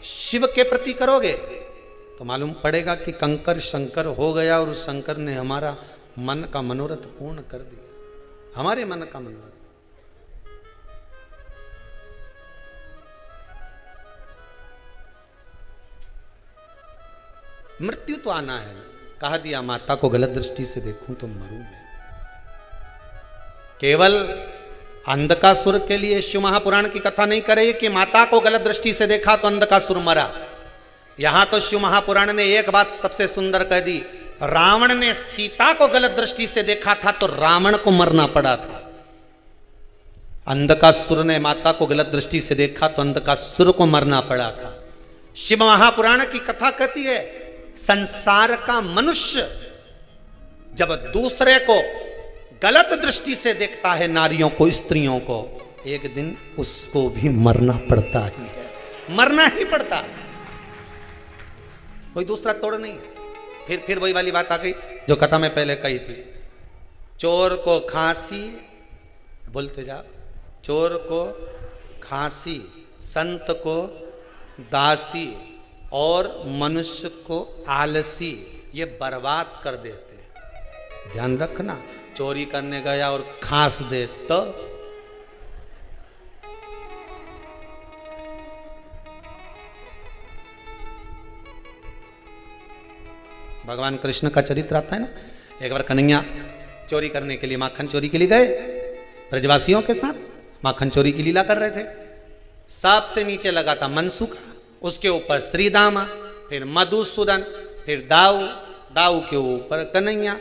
शिव के प्रति करोगे तो मालूम पड़ेगा कि कंकर शंकर हो गया और उस शंकर ने हमारा मन का मनोरथ पूर्ण कर दिया, हमारे मन का मनोरथ। मृत्यु तो आना है, कहा दिया माता को गलत दृष्टि से देखूं तो मरूं मैं। केवल अंधकासुर के लिए शिव महापुराण की कथा नहीं करे कि माता को गलत दृष्टि से देखा तो अंधकासुर मरा। यहां तो शिव महापुराण ने एक बात सबसे सुंदर कह दी, रावण ने सीता को गलत दृष्टि से देखा था तो रावण को मरना पड़ा था। अंधकासुर ने माता को गलत दृष्टि से देखा तो अंधकासुर को मरना पड़ा था। शिव महापुराण की कथा कहती है संसार का मनुष्य जब दूसरे को गलत दृष्टि से देखता है, नारियों को, स्त्रियों को, एक दिन उसको भी मरना पड़ता ही है, मरना ही पड़ता है, कोई दूसरा तोड़ नहीं है। फिर वही वाली बात आ गई जो कथा में पहले कही थी, चोर को खांसी, बोलते जाओ, चोर को खांसी, संत को दासी और मनुष्य को आलसी, ये बर्बाद कर देते। ध्यान रखना, चोरी करने गया और खांस दे तो भगवान कृष्ण का चरित्र आता है ना। एक बार कन्हैया चोरी करने के लिए, माखन चोरी के लिए गए ब्रजवासियों के साथ, माखन चोरी की लीला कर रहे थे। सबसे नीचे लगा था मनसुखा, उसके ऊपर श्रीदामा, फिर मधुसूदन, फिर दाऊ, दाऊ के ऊपर कन्हैया,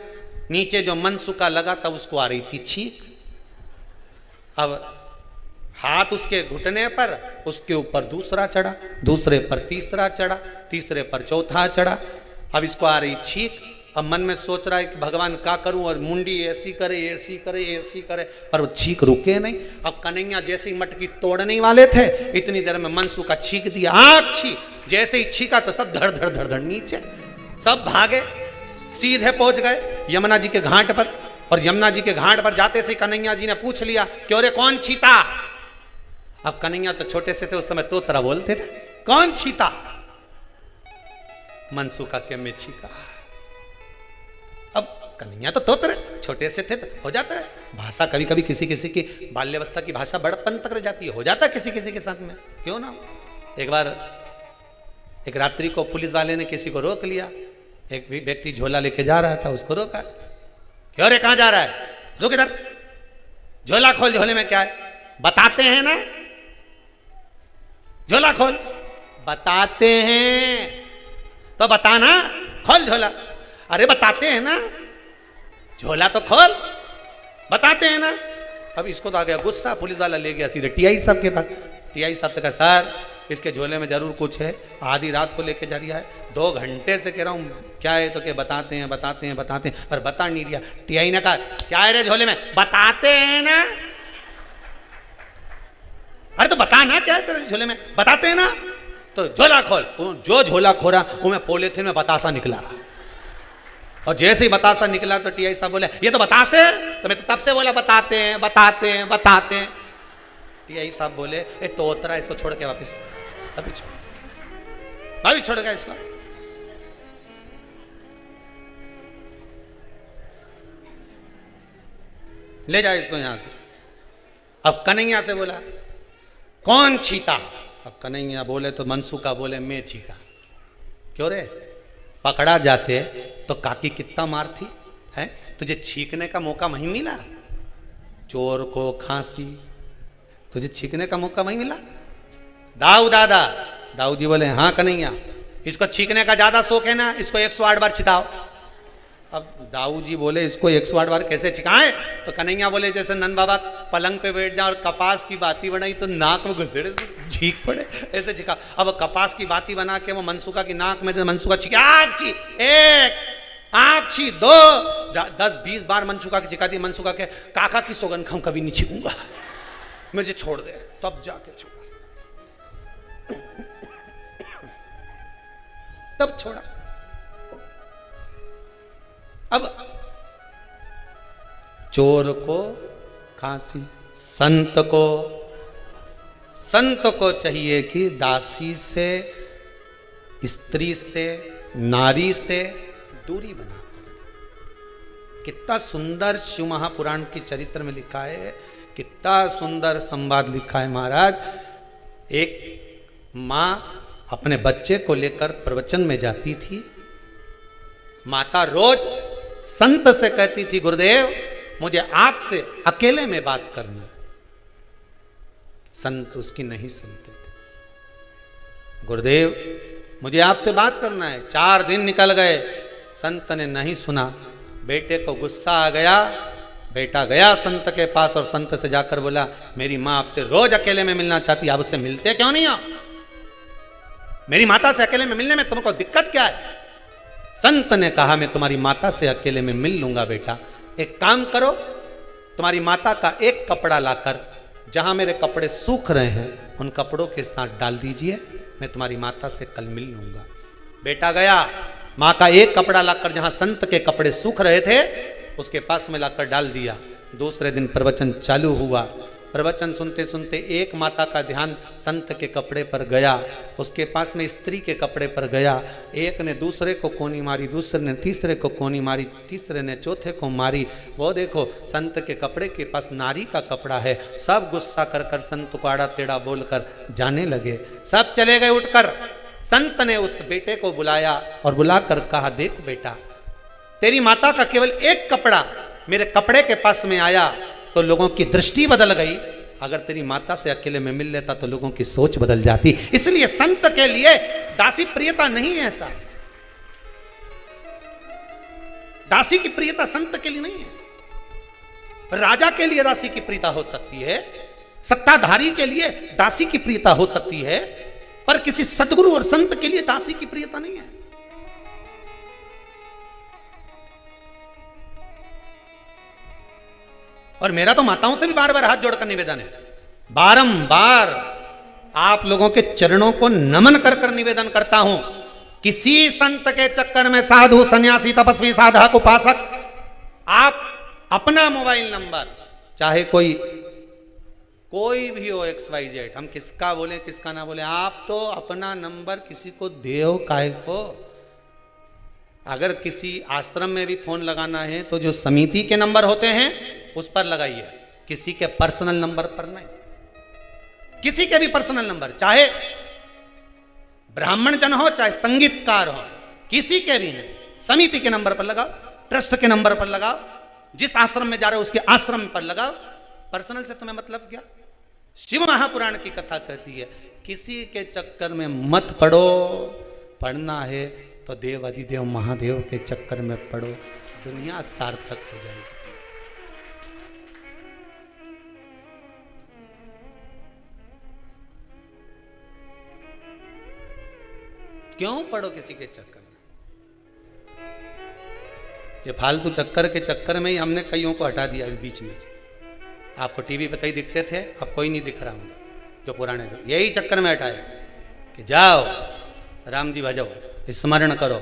नीचे जो मनसुखा लगा था उसको आ रही थी छींक। अब हाथ उसके घुटने पर, उसके ऊपर दूसरा चढ़ा, दूसरे पर तीसरा चढ़ा, तीसरे पर चौथा चढ़ा। अब इसको आ रही छींक। अब मन में सोच रहा है कि भगवान क्या करूं, और मुंडी ऐसी करे, ऐसी करे, ऐसी करे, पर वो छींक रुके नहीं। अब कन्हैया जैसे ही मटकी तोड़ने वाले थे, इतनी देर में मनसुखा छींक दिया, आँख छींक, जैसे ही छींका तो सब धड़ धड़ धड़ धड़ नीचे, सब भागे, सीधे पहुंच गए यमुना जी के घाट पर। और यमुना जी के घाट पर जाते से कन्हैया जी ने पूछ लिया कि अरे कौन छीता। अब कन्हैया तो छोटे से थे उस समय, तो तरह बोलते थे, कौन छीता। मनसुखा के में छीका। अब कन्हैया तो तोतर, छोटे से थे तो हो जाता है, भाषा कभी कभी किसी किसी की बाल्यावस्था की भाषा बड़पन तक रह जाती है, हो जाता है किसी किसी के साथ में, क्यों ना। एक बार एक रात्रि को पुलिस वाले ने किसी को रोक लिया, एक व्यक्ति झोला लेके जा रहा था, उसको रोका, क्यों रे कहां जा रहा है, रुक इधर, झोला खोल, झोले में क्या है, बताते हैं ना, झोला खोल, बताते हैं तो बताना, खोल झोला, अरे बताते हैं ना, झोला तो खोल, बताते हैं ना। अब इसको तो आ गया गुस्सा, पुलिस वाला ले गया सीधे टीआई साहब के पास। टीआई साहब से कहा सर इसके झोले में जरूर कुछ है, आधी रात को लेके जा रहा है, 2 घंटे से कह रहा हूँ क्या है, तो क्या बताते हैं बताते हैं बताते हैं, पर बता नहीं दिया। टीआई ने कहा क्या है रे झोले में, बताते हैं ना, अरे तो बता ना क्या है तेरे झोले में, बताते हैं ना, तो झोला खोल। जो झोला खोला उनमें पॉलीथिन में बतासा निकला, और जैसे ही बतासा निकला तो टीआई साहब बोले ये तो बतासे, तो मैं तो तब से बोला बताते हैं बताते हैं बताते हैं। टीआई साहब बोले ए तोतरा, इसको छोड़ के वापस, अभी छोड़, अभी छोड़ गया इसको, ले जाए इसको यहां से। अब कन्हैया से बोला कौन छीता। अब कन्हैया बोले तो मनसुखा बोले मैं छीता। क्यों रे, पकड़ा जाते तो काकी कितना मार थी है, तुझे छींकने का मौका वहीं मिला, चोर को खांसी, तुझे छींकने का मौका वहीं मिला। दाऊ दादा, दाऊ जी बोले हाँ कन्हैया, इसको छींकने का ज्यादा शौक है ना, इसको 108 बार छिताओ। अब दाऊ जी बोले इसको 108 बार कैसे छिकाएं? तो कन्हैया बोले जैसे नंद बाबा पलंग पे बैठ जाए और कपास की बाती बनाई तो नाक में घुसेड़े से छींक पड़े, ऐसे छिका। अब कपास की बाती बना के वो मनसुखा की नाक में मनसुखा छिका, आछी 1 आछी 2 10-20 बार मनसुखा की छिका दी। मनसुखा के काका की सौगंध खाऊं कभी नहीं छिकूंगा, मुझे छोड़ दे, तब जाके छोड़ा, तब छोड़ा। अब चोर को खांसी, संत को चाहिए कि दासी से, स्त्री से, नारी से दूरी बना कर। कितना सुंदर शिव महापुराण की चरित्र में लिखा है, कितना सुंदर संवाद लिखा है महाराज। एक मां अपने बच्चे को लेकर प्रवचन में जाती थी। माता रोज संत से कहती थी, गुरुदेव मुझे आपसे अकेले में बात करना। संत उसकी नहीं सुनते थे। गुरुदेव मुझे आपसे बात करना है। 4 दिन निकल गए, संत ने नहीं सुना। बेटे को गुस्सा आ गया, बेटा गया संत के पास और संत से जाकर बोला, मेरी माँ आपसे रोज अकेले में मिलना चाहती है, आप उससे मिलते क्यों नहीं हो? मेरी माता से अकेले में मिलने में तुमको दिक्कत क्या है? संत ने कहा, मैं तुम्हारी माता से अकेले में मिल लूंगा बेटा। एक काम करो, तुम्हारी माता का एक कपड़ा लाकर जहां मेरे कपड़े सूख रहे हैं उन कपड़ों के साथ डाल दीजिए, मैं तुम्हारी माता से कल मिल लूंगा। बेटा गया, माँ का एक कपड़ा लाकर जहां संत के कपड़े सूख रहे थे उसके पास में लाकर डाल दिया। दूसरे दिन प्रवचन चालू हुआ। प्रवचन सुनते सुनते एक माता का ध्यान संत के कपड़े पर गया, उसके पास में स्त्री के कपड़े पर गया। एक ने दूसरे को कोनी मारी, दूसरे ने तीसरे को कोनी मारी, तीसरे ने चौथे को मारी। वो देखो संत के कपड़े के पास नारी का कपड़ा है। सब गुस्सा कर कर संत को आड़ा टेढ़ा बोलकर जाने लगे। सब चले गए उठकर। संत ने उस बेटे को बुलाया और बुलाकर कहा, देख बेटा, तेरी माता का केवल एक कपड़ा मेरे कपड़े के पास में आया तो लोगों की दृष्टि बदल गई। अगर तेरी माता से अकेले में मिल लेता तो लोगों की सोच बदल जाती। इसलिए संत के लिए दासी प्रियता नहीं है। ऐसा दासी की प्रियता संत के लिए नहीं है। राजा के लिए दासी की प्रियता हो सकती है, सत्ताधारी के लिए दासी की प्रियता हो सकती है, पर किसी सदगुरु और संत के लिए दासी की प्रियता नहीं है। और मेरा तो माताओं से भी बार बार हाथ जोड़कर निवेदन है, बारंबार आप लोगों के चरणों को नमन कर कर निवेदन करता हूं, किसी संत के चक्कर में, साधु सन्यासी तपस्वी साधक उपासक, आप अपना मोबाइल नंबर, चाहे कोई भी हो, XYZ, हम किसका बोले किसका ना बोले, आप तो अपना नंबर किसी को देओ काहे को। अगर किसी आश्रम में भी फोन लगाना है तो जो समिति के नंबर होते हैं उस पर लगाइए, किसी के पर्सनल नंबर पर नहीं। किसी के भी पर्सनल नंबर, चाहे ब्राह्मण जन हो चाहे संगीतकार हो, किसी के भी नहीं, समिति के नंबर पर लगाओ, ट्रस्ट के नंबर पर लगाओ, जिस आश्रम में जा रहे हो उसके आश्रम पर लगाओ। पर्सनल से तुम्हें मतलब क्या? शिव महापुराण की कथा कहती है, किसी के चक्कर में मत पड़ो। पढ़ना है तो देव अधिदेव महादेव के चक्कर में पढ़ो, दुनिया सार्थक हो जाएगी। क्यों पढ़ो किसी के चक्कर में? ये फालतू चक्कर के चक्कर में ही हमने कईयों को हटा दिया अभी बीच में। आपको टीवी पे कई दिखते थे, अब कोई नहीं दिख रहा होगा जो पुराने थे। यही चक्कर में हटाया कि जाओ राम जी भजो, स्मरण करो,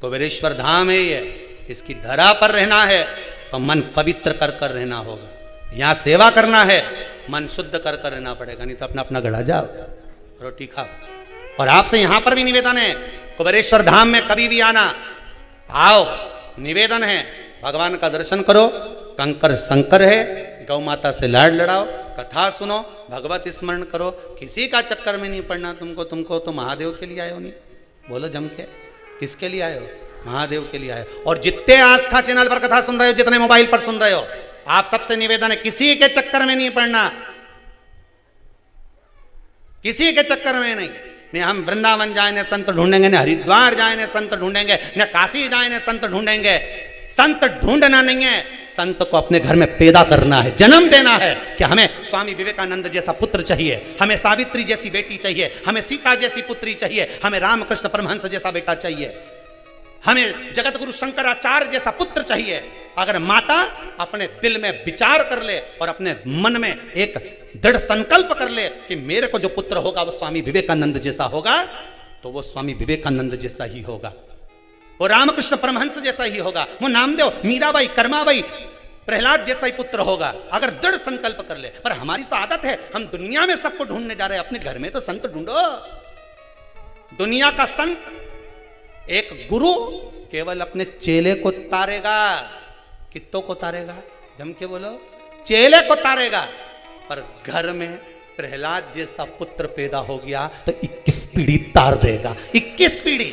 कुबेरेश्वर धाम है ये, इसकी धरा पर रहना है तो मन पवित्र कर कर रहना होगा। यहाँ सेवा करना है, मन शुद्ध कर कर रहना पड़ेगा, नहीं तो अपना अपना गढ़ा जाओ, रोटी खाओ। और आपसे यहां पर भी निवेदन है, कुबेरेश्वर धाम में कभी भी आना, आओ, निवेदन है, भगवान का दर्शन करो, कंकर शंकर है, गौ माता से लाड़ लड़ाओ, कथा सुनो, भगवत स्मरण करो, किसी का चक्कर में नहीं पड़ना तुमको तो महादेव के लिए आए हो। नहीं बोलो जम के, किसके लिए आए हो? महादेव के लिए आए हो। और जितने आस्था चैनल पर कथा सुन रहे हो, जितने मोबाइल पर सुन रहे हो, आप सबसे निवेदन है, किसी के चक्कर में नहीं पड़ना, किसी के चक्कर में नहीं। हम वृंदावन जाए ने संत ढूंढेंगे, न हरिद्वार जाए ने संत ढूंढेंगे, न काशी जाए ने संत ढूंढेंगे। संत ढूंढना नहीं है, संत को अपने घर में पैदा करना है, जन्म देना है कि हमें स्वामी विवेकानंद जैसा पुत्र चाहिए, हमें सावित्री जैसी बेटी चाहिए, हमें सीता जैसी पुत्री चाहिए, हमें रामकृष्ण परमहंस जैसा बेटा चाहिए, हमें जगत गुरु शंकराचार्य जैसा पुत्र चाहिए। अगर माता अपने दिल में विचार कर ले और अपने मन में एक दृढ़ संकल्प कर ले कि मेरे को जो पुत्र होगा वो स्वामी विवेकानंद जैसा होगा, तो वो स्वामी विवेकानंद जैसा ही होगा, वो रामकृष्ण परमहंस जैसा ही होगा, वो नामदेव, मीराबाई, कर्माबाई, प्रहलाद जैसा ही पुत्र होगा, अगर दृढ़ संकल्प कर ले। पर हमारी तो आदत है, हम दुनिया में सबको ढूंढने जा रहे हैं, अपने घर में तो संत ढूंढो। दुनिया का संत, एक गुरु केवल अपने चेले को तारेगा, कित्तों को तारेगा, जम के बोलो, चेले को तारेगा। पर घर में प्रहलाद जैसा पुत्र पैदा हो गया तो 21 पीढ़ी तार देगा, 21 पीढ़ी।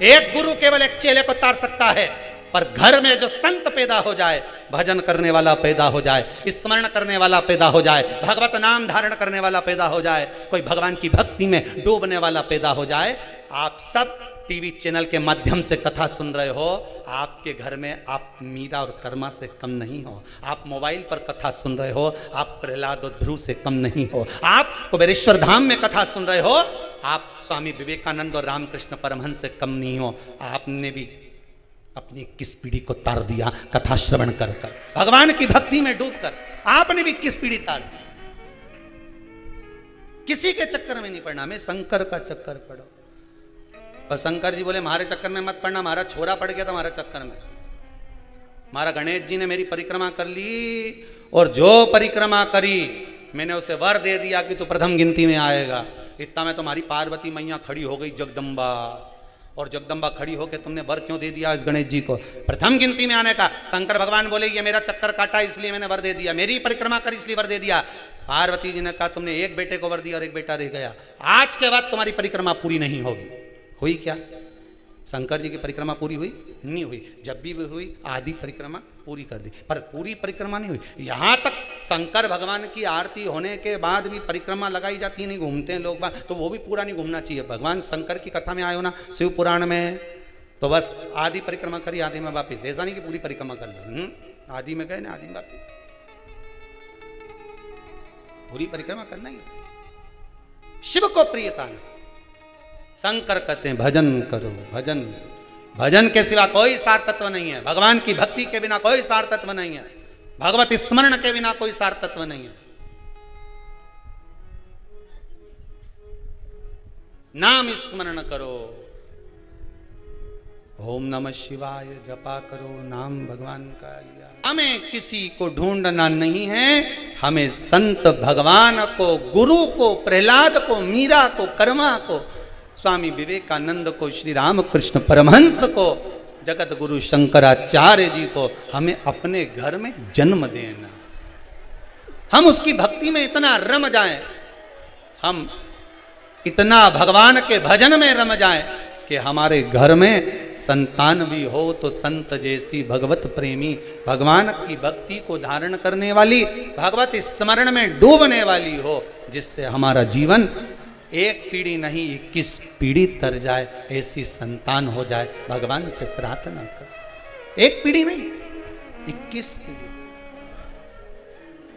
एक गुरु केवल एक चेले को तार सकता है, पर घर में जो संत पैदा हो जाए, भजन करने वाला पैदा हो जाए, स्मरण करने वाला पैदा हो जाए, भगवत नाम धारण करने वाला पैदा हो जाए, कोई भगवान की भक्ति में डूबने वाला पैदा हो जाए। आप सब टीवी चैनल के माध्यम से कथा सुन रहे हो, आपके घर में आप मीरा और कर्मा से कम नहीं हो, आप मोबाइल पर कथा सुन रहे हो, आप प्रहलाद और ध्रुव से कम नहीं हो, आप कुबेरेश्वर धाम में कथा सुन रहे हो, आप स्वामी विवेकानंद और रामकृष्ण परमहंस से कम नहीं हो। आपने भी अपनी 21 पीढ़ी को तार दिया कथा श्रवण कर कर, भगवान की भक्ति में डूबकर आपने भी 21 पीढ़ी तार दी। किसी के चक्कर में नहीं पड़ना, हमें शंकर का चक्कर पड़ो। और शंकर जी बोले हमारे चक्कर में मत पड़ना, हमारा छोरा पड़ गया था हमारे चक्कर में। हमारा गणेश जी ने मेरी परिक्रमा कर ली, और जो परिक्रमा करी मैंने उसे वर दे दिया कि तू प्रथम गिनती में आएगा। इतना में तुम्हारी पार्वती मैया खड़ी हो गई, जगदम्बा, और जगदम्बा खड़ी होकर तुमने वर क्यों दे दिया इस गणेश जी को प्रथम गिनती में आने का। शंकर भगवान बोले ये मेरा चक्कर काटा इसलिए मैंने वर दे दिया, मेरी परिक्रमा करी इसलिए वर दे दिया। पार्वती जी ने कहा तुमने एक बेटे को वर दिया और एक बेटा रह गया, आज के बाद तुम्हारी परिक्रमा पूरी नहीं होगी। हुई क्या? शंकर जी की परिक्रमा पूरी हुई? नहीं हुई। जब भी हुई आधी परिक्रमा पूरी कर दी, पर पूरी परिक्रमा नहीं हुई। यहाँ तक शंकर भगवान की आरती होने के बाद भी परिक्रमा लगाई जाती नहीं, घूमते हैं लोग, तो वो भी पूरा नहीं घूमना चाहिए। भगवान शंकर की कथा में आए हो ना शिव पुराण में, तो बस आधी परिक्रमा करी, आधी में वापिस, ऐसा नहीं कि पूरी परिक्रमा कर लो, आधी में गए ना आधी में वापिस, पूरी परिक्रमा करना ही। शिव को प्रियता नहीं। शंकर कहते हैं भजन करो, भजन, भजन के सिवा कोई सार तत्व नहीं है, भगवान की भक्ति के बिना कोई सार तत्व नहीं है, भगवत स्मरण के बिना कोई सार तत्व नहीं है। नाम स्मरण करो, ओम नमः शिवाय जपा करो, नाम भगवान का लिया। हमें किसी को ढूंढना नहीं है, हमें संत भगवान को, गुरु को, प्रहलाद को, मीरा को, कर्मा को, स्वामी विवेकानंद को, श्री रामकृष्ण परमहंस को, जगत गुरु शंकराचार्य जी को हमें अपने घर में जन्म देना। हम उसकी भक्ति में इतना रम जाएं, हम इतना भगवान के भजन में रम जाएं कि हमारे घर में संतान भी हो तो संत जैसी भगवत प्रेमी, भगवान की भक्ति को धारण करने वाली, भगवत स्मरण में डूबने वाली हो, जिससे हमारा जीवन एक पीढ़ी नहीं 21 पीढ़ी तर जाए, ऐसी संतान हो जाए। भगवान से प्रार्थना कर, एक पीढ़ी नहीं 21 पीढ़ी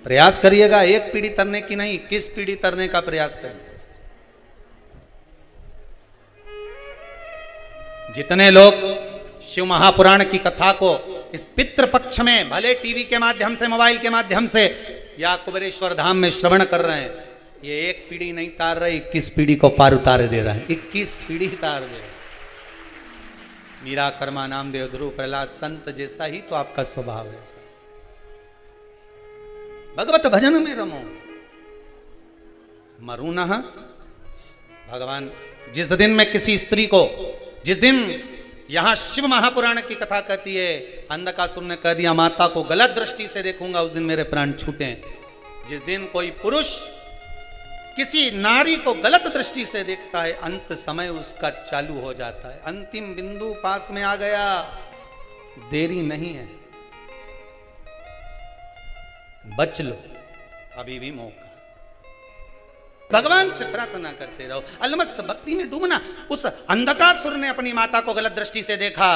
प्रयास करिएगा, एक पीढ़ी तरने की नहीं 21 पीढ़ी तरने का प्रयास करिए। जितने लोग शिव महापुराण की कथा को इस पितृपक्ष में भले टीवी के माध्यम से, मोबाइल के माध्यम से या कुबेरेश्वर धाम में श्रवण कर रहे हैं, ये एक पीढ़ी नहीं तार रहे, 21 पीढ़ी को पार उतारे दे रहा है, 21 पीढ़ी तार दे। मीरा, कर्मा, नामदेव, ध्रुव, प्रहलाद, संत जैसा ही तो आपका स्वभाव है। भगवत भजन में रमो, मरू न। भगवान जिस दिन मैं किसी स्त्री को, जिस दिन यहां शिव महापुराण की कथा कहती है, अंधकासुर ने कह दिया माता को गलत दृष्टि से देखूंगा, उस दिन मेरे प्राण छूटे। जिस दिन कोई पुरुष किसी नारी को गलत दृष्टि से देखता है, अंत समय उसका चालू हो जाता है, अंतिम बिंदु पास में आ गया, देरी नहीं है, बच लो, अभी भी मौका। भगवान से प्रार्थना करते रहो, अलमस्त भक्ति में डूबना। उस अंधकासुर ने अपनी माता को गलत दृष्टि से देखा,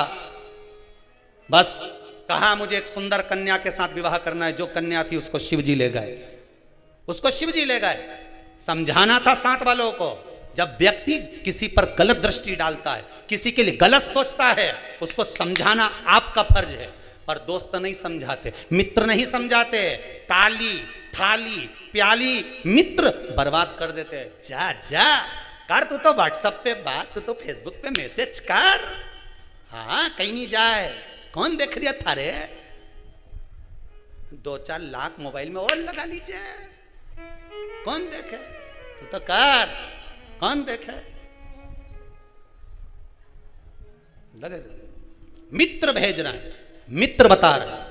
बस कहा मुझे एक सुंदर कन्या के साथ विवाह करना है। जो कन्या थी उसको शिवजी ले गए, उसको शिवजी ले गए। समझाना था साथ वालों को, जब व्यक्ति किसी पर गलत दृष्टि डालता है, किसी के लिए गलत सोचता है, उसको समझाना आपका फर्ज है। पर दोस्त नहीं समझाते, मित्र नहीं समझाते, ताली थाली प्याली मित्र बर्बाद कर देते हैं। जा जा कर, तू तो व्हाट्सएप पे बात, तू तो फेसबुक पे मैसेज कर, हाँ कहीं नहीं जाए, कौन देख रहा था रे? 2-4 लाख मोबाइल में और लगा लीजिए, कौन देखे? तू तो कर, कौन देखे? लगे मित्र भेज रहे हैं, मित्र बता रहे हैं,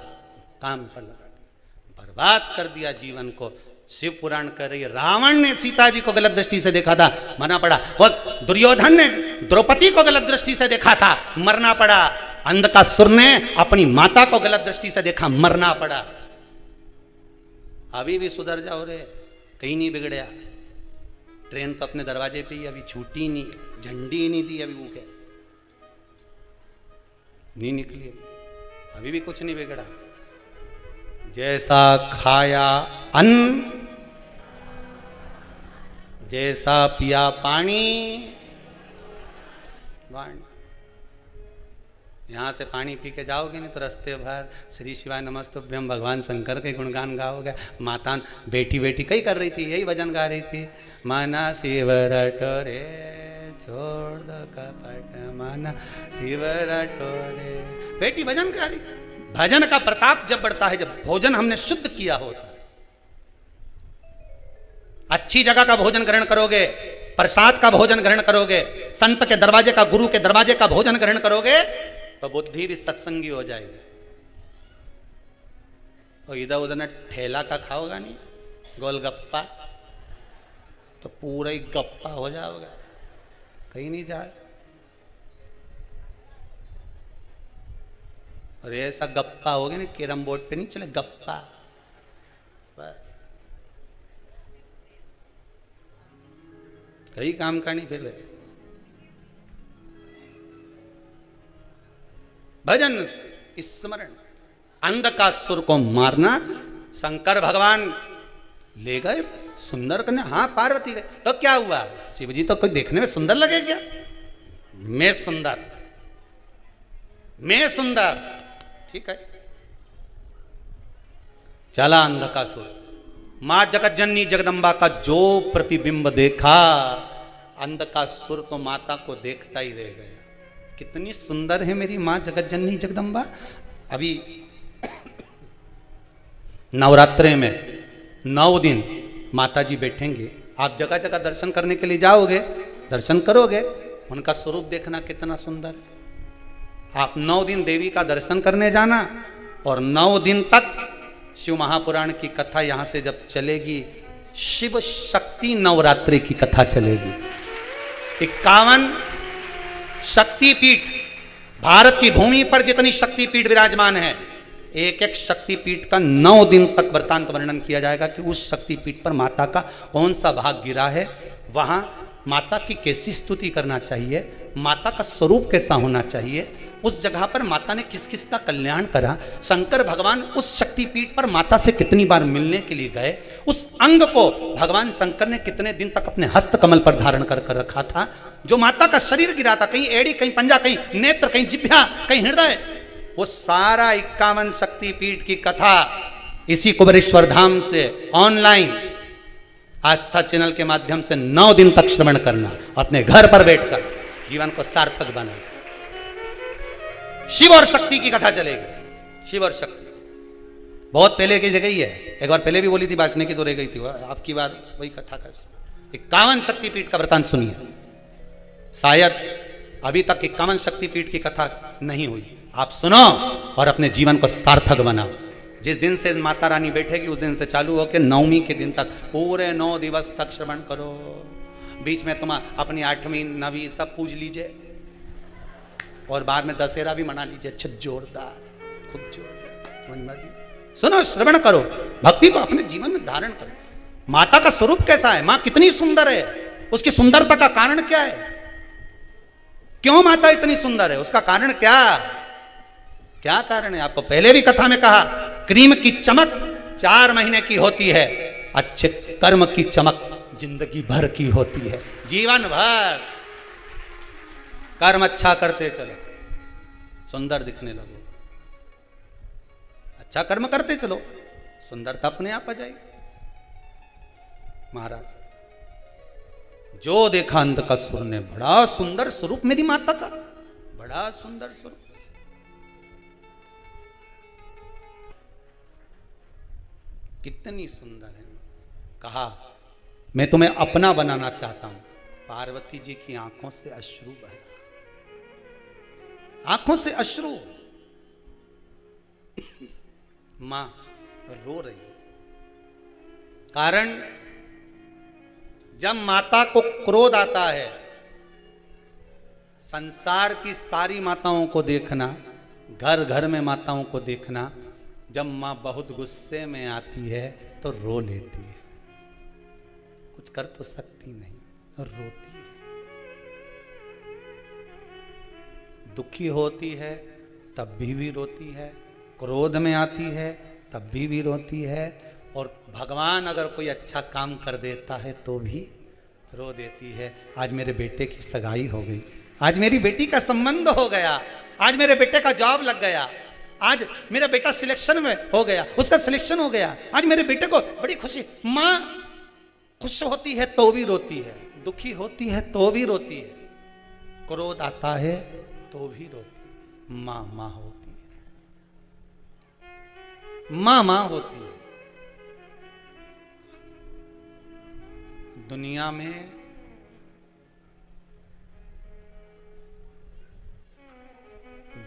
काम पर लगा दिया, बर्बाद कर दिया जीवन को। शिव पुराण कर रही है, रावण ने सीता जी को गलत दृष्टि से देखा था, मरना पड़ा। और दुर्योधन ने द्रौपदी को गलत दृष्टि से देखा था, मरना पड़ा। अंधकासुर ने अपनी माता को गलत दृष्टि से देखा, मरना पड़ा। अभी भी सुधर जाओ रे, कहीं नहीं बिगड़या। ट्रेन तो अपने दरवाजे पे ही अभी छूटी नहीं, झंडी ही नहीं दी अभी, वो क्या नहीं निकली, अभी भी कुछ नहीं बिगड़ा। जैसा खाया अन्न, जैसा पिया पानी, वाणी। यहां से पानी पी के जाओगे नहीं तो रास्ते भर श्री शिवाय नमस्तुभ्यम भगवान शंकर के गुणगान गाओगे। माता बेटी बेटी कई कर रही थी, यही भजन गा रही थी, माना शिव रटोरे छोड़ दो कपट, माना शिव रटोरे। बेटी भजन गा रही। भजन का प्रताप जब बढ़ता है, जब भोजन हमने शुद्ध किया होता है। अच्छी जगह का भोजन ग्रहण करोगे, प्रसाद का भोजन ग्रहण करोगे, संत के दरवाजे का, गुरु के दरवाजे का भोजन ग्रहण करोगे, तो बुद्धि भी सत्संगी हो जाएगी। और इधर उधर न ठेला का खाओगा नहीं, गोलगप्पा, तो पूरा ही गप्पा हो जाओगा, कहीं नहीं जाए। और ऐसा गप्पा हो गया ना, कैरम बोर्ड पे नहीं चले, गप्पा। कई काम का नहीं फिर। भजन स्मरण, अंधकासुर को मारना शंकर भगवान ले गए, सुंदर करने। हाँ पार्वती गए, तो क्या हुआ? शिवजी तो कोई देखने में सुंदर लगे क्या? मैं सुंदर, मैं सुंदर, ठीक है। चला अंधकासुर, मां जगत जननी जगदम्बा का जो प्रतिबिंब देखा, अंधकासुर तो माता को देखता ही रह गया। कितनी सुंदर है मेरी मां जगत जननी जगदम्बा। अभी नवरात्रे में 9 दिन माता जी बैठेंगे। आप जगह जगह दर्शन करने के लिए जाओगे, दर्शन करोगे, उनका स्वरूप देखना कितना सुंदर है। आप 9 दिन देवी का दर्शन करने जाना, और 9 दिन तक शिव महापुराण की कथा यहां से जब चलेगी, शिव शक्ति नवरात्रि की कथा चलेगी। 51 शक्तिपीठ, भारत की भूमि पर जितनी शक्तिपीठ विराजमान है, एक एक शक्तिपीठ का 9 दिन तक वृत्तांत वर्णन किया जाएगा कि उस शक्तिपीठ पर माता का कौन सा भाग गिरा है, वहां माता की कैसी स्तुति करना चाहिए, माता का स्वरूप कैसा होना चाहिए, उस जगह पर माता ने किस किस का कल्याण करा, शंकर भगवान उस शक्तिपीठ पर माता से कितनी बार मिलने के लिए गए, उस अंग को भगवान शंकर ने कितने दिन तक अपने हस्त कमल पर धारण कर रखा था, जो माता का शरीर गिरा था, कहीं एड़ी, कहीं पंजा, कहीं नेत्र, कहीं जिह्वा, कहीं हृदय, वो सारा 51 शक्तिपीठ की कथा इसी कुबेरेश्वर धाम से ऑनलाइन आस्था चैनल के माध्यम से 9 दिन तक श्रवण करना, अपने घर पर बैठकर जीवन को सार्थक बना। शिव और शक्ति की कथा चलेगी। शिव और शक्ति बहुत पहले की जगह ही है, एक बार पहले भी बोली थी, बासने की तो रह गई थी, आपकी बार वही कथा का 51 शक्तिपीठ का वृतांत सुनिए। शायद अभी तक 51 शक्तिपीठ की कथा नहीं हुई, आप सुनो और अपने जीवन को सार्थक बनाओ। जिस दिन से माता रानी बैठेगी उस दिन से चालू होकर 9वीं के दिन तक पूरे 9 दिवस तक श्रवण करो। बीच में तुम अपनी 8वीं 9वीं सब पूज लीजिए, और बाद में दशहरा भी मना लीजिए। अच्छा जोरदार, खूब जोरदार, सुनो, श्रवण करो, भक्ति को अपने जीवन में धारण करो। माता का स्वरूप कैसा है, मां कितनी सुंदर है, उसकी सुंदरता का कारण क्या है, क्यों माता इतनी सुंदर है, उसका कारण क्या, क्या कारण है? आपको पहले भी कथा में कहा, क्रीम की चमक 4 महीने की होती है, अच्छे कर्म की चमक जिंदगी भर की होती है। जीवन भर कर्म अच्छा करते चलो, सुंदर दिखने लगो। अच्छा कर्म करते चलो, सुंदरता अपने आप आ जाएगी। महाराज, जो देखा अंधकसूर ने, बड़ा सुंदर स्वरूप मेरी माता का, बड़ा सुंदर स्वरूप। कितनी सुंदर है। कहा, मैं तुम्हें अपना बनाना चाहता हूं। पार्वती जी की आंखों से अश्रु बह रहा, आंखों से अश्रु। मां रो रही। कारण, जब माता को क्रोध आता है, संसार की सारी माताओं को देखना, घर घर में माताओं को देखना, जब मां बहुत गुस्से में आती है तो रो लेती है। कुछ कर तो सकती नहीं, रोती है। दुखी होती है तब भी रोती है, क्रोध में आती है तब भी रोती है, और भगवान अगर कोई अच्छा काम कर देता है तो भी रो देती है। आज मेरे बेटे की सगाई हो गई, आज मेरी बेटी का संबंध हो गया, आज मेरे बेटे का जॉब लग गया, आज मेरा बेटा सिलेक्शन में हो गया, उसका सिलेक्शन हो गया, आज मेरे बेटे को बड़ी खुशी। मां खुश होती है तो भी रोती है, दुखी होती है तो भी रोती है, क्रोध आता है तो भी रोती है। मां मां होती है, मां मां होती है। दुनिया में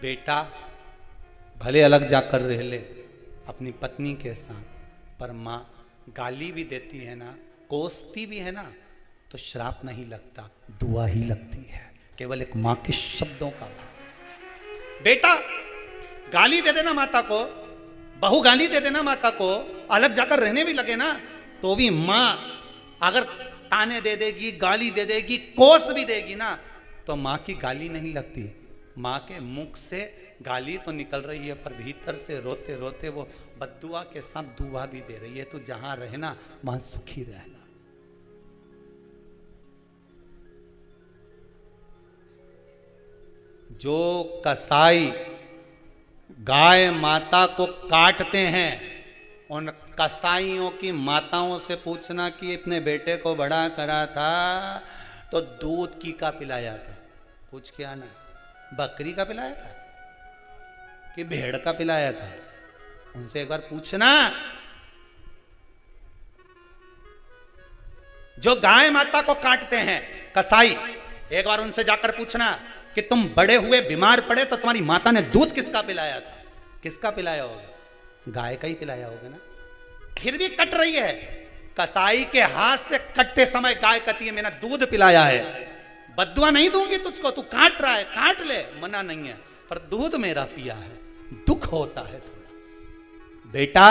बेटा भले अलग जाकर रह ले अपनी पत्नी के साथ, पर मां गाली भी देती है ना, कोसती भी है ना, तो श्राप नहीं लगता, दुआ ही लगती है। केवल एक मां के शब्दों का भाव। बेटा गाली दे देना माता को, बहू गाली दे देना माता को, अलग जाकर रहने भी लगे ना, तो भी मां अगर ताने दे देगी, गाली दे देगी, कोस भी देगी ना, तो मां की गाली नहीं लगती। मां के मुख से गाली तो निकल रही है, पर भीतर से रोते रोते वो बद्दुआ के साथ दुआ भी दे रही है, तू जहां रहना वहां सुखी रहना। जो कसाई गाय माता को काटते हैं, उन कसाईयों की माताओं से पूछना कि अपने बेटे को बड़ा करा था तो दूध की का पिलाया था, पूछ के आना। बकरी का पिलाया था कि भेड़ का पिलाया था, उनसे एक बार पूछना। जो गाय माता को काटते हैं कसाई, एक बार उनसे जाकर पूछना कि तुम बड़े हुए बीमार पड़े तो तुम्हारी माता ने दूध किसका पिलाया था? किसका पिलाया होगा? गाय का ही पिलाया होगा ना। फिर भी कट रही है। कसाई के हाथ से कटते समय गाय कहती है मैंने दूध पिलाया है, बद्दुआ नहीं दूंगी तुझको, तू काट रहा है काट ले, मना नहीं है, पर दूध मेरा पिया है। दुख होता है थोड़ा। बेटा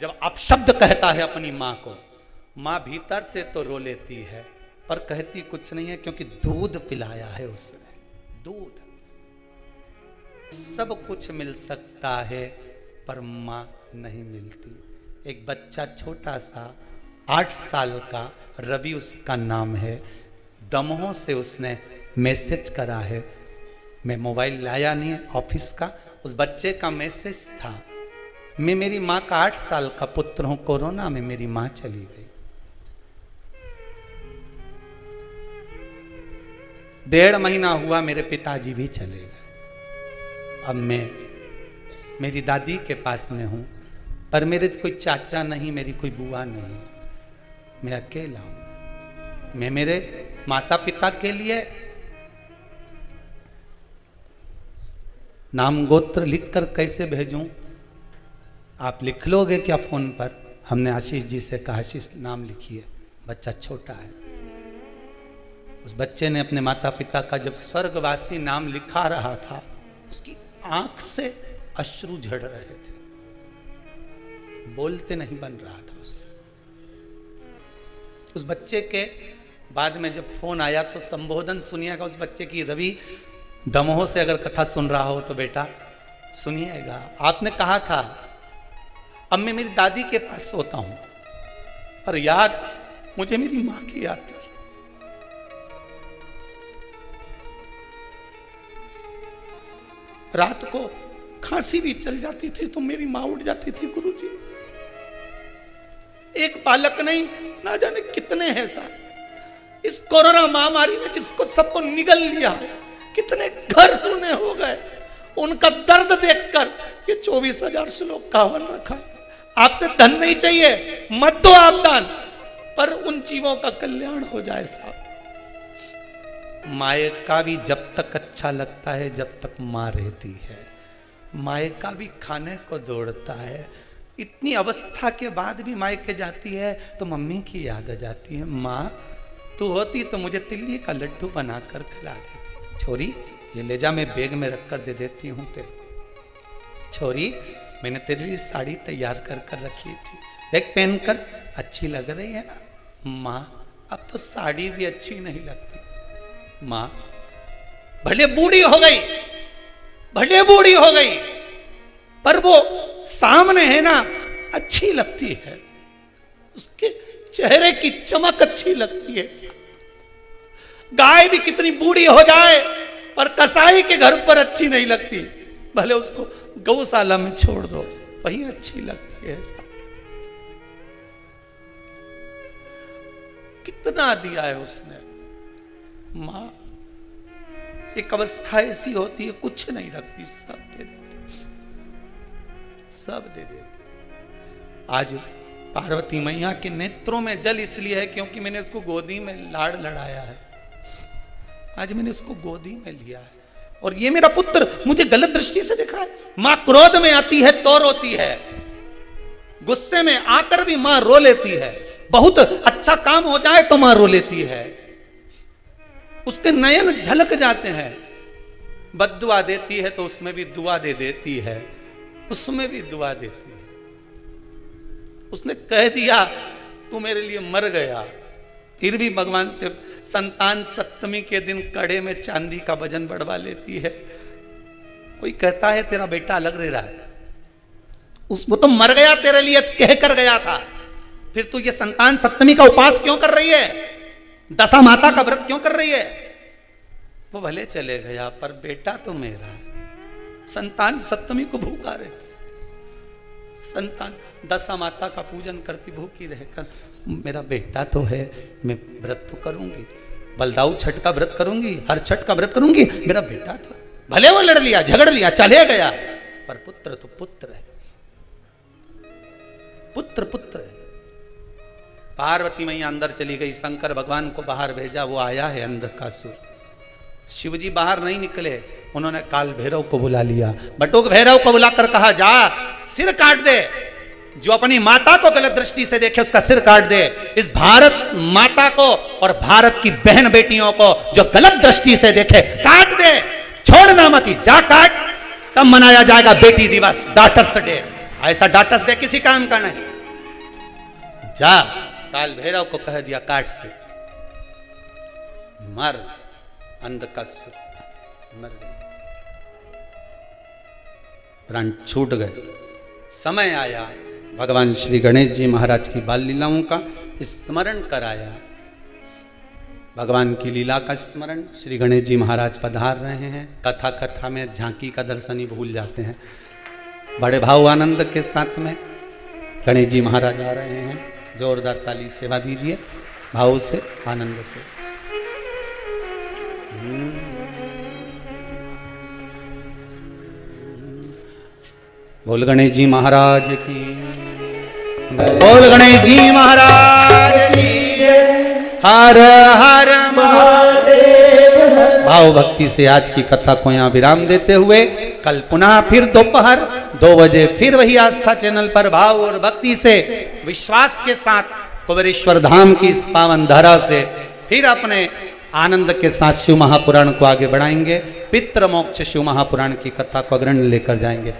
जब अपशब्द कहता है अपनी मां को, मां भीतर से तो रो लेती है, पर कहती कुछ नहीं है, क्योंकि दूध पिलाया है उसने। दूध सब कुछ मिल सकता है, पर मां नहीं मिलती। एक बच्चा छोटा सा 8 साल का, रवि उसका नाम है, दमोह से उसने मैसेज करा है। मैं मोबाइल लाया नहीं है ऑफिस का, उस बच्चे का मैसेज था, मैं मेरी माँ का 8 साल का पुत्र हूं, कोरोना में मेरी माँ चली गई, 1.5 महीना हुआ मेरे पिताजी भी चले गए, अब मैं मेरी दादी के पास में हूं, पर मेरे कोई चाचा नहीं, मेरी कोई बुआ नहीं, मैं अकेला हूं। मैं मेरे माता पिता के लिए नाम गोत्र लिखकर कैसे भेजूं? आप लिख लोगे क्या फोन पर? हमने आशीष जी से कहा आशीष नाम लिखिए, बच्चा छोटा है। उस बच्चे ने अपने माता पिता का जब स्वर्गवासी नाम लिखा रहा था, उसकी आंख से अश्रु झड़ रहे थे, बोलते नहीं बन रहा था उससे। उस बच्चे के बाद में जब फोन आया तो संबोधन सुनिएगा उस बच्चे की। रवि दमोह से अगर कथा सुन रहा हो तो बेटा सुनिएगा, आपने कहा था अब मैं मेरी दादी के पास सोता हूं, पर याद मुझे मेरी मां की आती है। रात को खांसी भी चल जाती थी तो मेरी मां उठ जाती थी। गुरुजी, एक बालक नहीं, ना जाने कितने हैं सारे। इस कोरोना महामारी ने जिसको सबको निगल लिया, कितने घर सुने हो गए। उनका दर्द देखकर ये 24,000 श्लोक का हवन रखा है। आपसे धन नहीं चाहिए, मत दो आप दान, पर उन जीवों का कल्याण हो जाए साहब। मायका भी जब तक अच्छा लगता है जब तक मां रहती है, मायका भी खाने को दौड़ता है। इतनी अवस्था के बाद भी मायके जाती है तो मम्मी की याद आ जाती है। माँ तू होती तो मुझे तिल्ली का लड्डू बनाकर खिला देती। छोरी ये ले जा, मैं बैग में रख कर दे देती हूँ तेरे को। छोरी मैंने तेरे लिए साड़ी तैयार कर कर रखी थी, देख पहनकर अच्छी लग रही है ना। माँ अब तो साड़ी भी अच्छी नहीं लगती। माँ भले बूढ़ी हो गई, भले बूढ़ी हो गई, पर वो सामने है ना अच्छी लगती है, उसके चेहरे की चमक अच्छी लगती है। गाय भी कितनी बूढ़ी हो जाए पर कसाई के घर पर अच्छी नहीं लगती, भले उसको गौशाला में छोड़ दो, वही अच्छी लगती है। कितना दिया है उसने। मां एक अवस्था ऐसी होती है कुछ नहीं रखती, सब दे देती, सब दे देती। आज पार्वती मैया के नेत्रों में जल इसलिए है क्योंकि मैंने इसको गोदी में लाड़ लड़ाया है। आज मैंने इसको गोदी में लिया है और ये मेरा पुत्र मुझे गलत दृष्टि से दिख रहा है। मां क्रोध में आती है तो रोती है, गुस्से में आकर भी मां रो लेती है। बहुत अच्छा काम हो जाए तो मां रो लेती है, उसके नयन झलक जाते हैं। बद्दुआ देती है तो उसमें भी दुआ दे देती है, उसमें भी दुआ देती है। उसने कह दिया तू मेरे लिए मर गया, फिर भी भगवान से संतान सप्तमी के दिन कड़े में चांदी का वजन बढ़वा लेती है। कोई कहता है तेरा बेटा अलग रह रहा है, वो तो मर गया तेरे लिए कह कर गया था, फिर तू ये संतान सप्तमी का उपास क्यों कर रही है, दशा माता का व्रत क्यों कर रही है। वो भले चले गया पर बेटा तो मेरा है। संतान सप्तमी को भूखा रहती, संतान दशा माता का पूजन करती भूखी रहकर, मेरा बेटा तो है, मैं व्रत तो करूंगी, बलदाऊ छठ का व्रत करूंगी, हर छठ का व्रत करूंगी, मेरा बेटा तो। भले वो लड़ लिया झगड़ लिया चले गया, पर पुत्र तो पुत्र है, पुत्र पुत्र है। पार्वती मैया अंदर चली गई, शंकर भगवान को बाहर भेजा, वो आया है अंधकासुर। शिवजी बाहर नहीं निकले, उन्होंने काल भैरव को बुला लिया। बटुक भैरव को बुलाकर कहा जा सिर काट दे, जो अपनी माता को गलत दृष्टि से देखे उसका सिर काट दे। इस भारत माता को और भारत की बहन बेटियों को जो गलत दृष्टि से देखे काट दे, छोड़ना मत, जा काट, तब मनाया जाएगा बेटी दिवस, डॉटर्स डे। ऐसा डॉटर्स डे किसी काम का नहीं। जा काल भैरव को कह दिया काट से, मर। अंधकासुर मर गए, प्राण छूट गए। समय आया भगवान श्री गणेश जी महाराज की बाल लीलाओं का स्मरण कराया। भगवान की लीला का स्मरण, श्री गणेश जी महाराज पधार रहे हैं। कथा कथा में झांकी का दर्शन ही भूल जाते हैं। बड़े भाव आनंद के साथ में गणेश जी महाराज आ रहे हैं। जोरदार ताली सेवा दीजिए भाव से, आनंद से। बोल गणेश जी महाराज की, बोल गणेश जी महाराज की, हर हर महादेव। भाव भक्ति से आज की कथा को यहाँ विराम देते हुए कल पुनः फिर दोपहर 2 बजे फिर वही आस्था चैनल पर भाव और भक्ति से विश्वास के साथ कुबेरेश्वर धाम की इस पावन धरा से फिर अपने आनंद के साथ शिव महापुराण को आगे बढ़ाएंगे। पितृ मोक्ष शिव महापुराण की कथा को अग्रणी लेकर जाएंगे।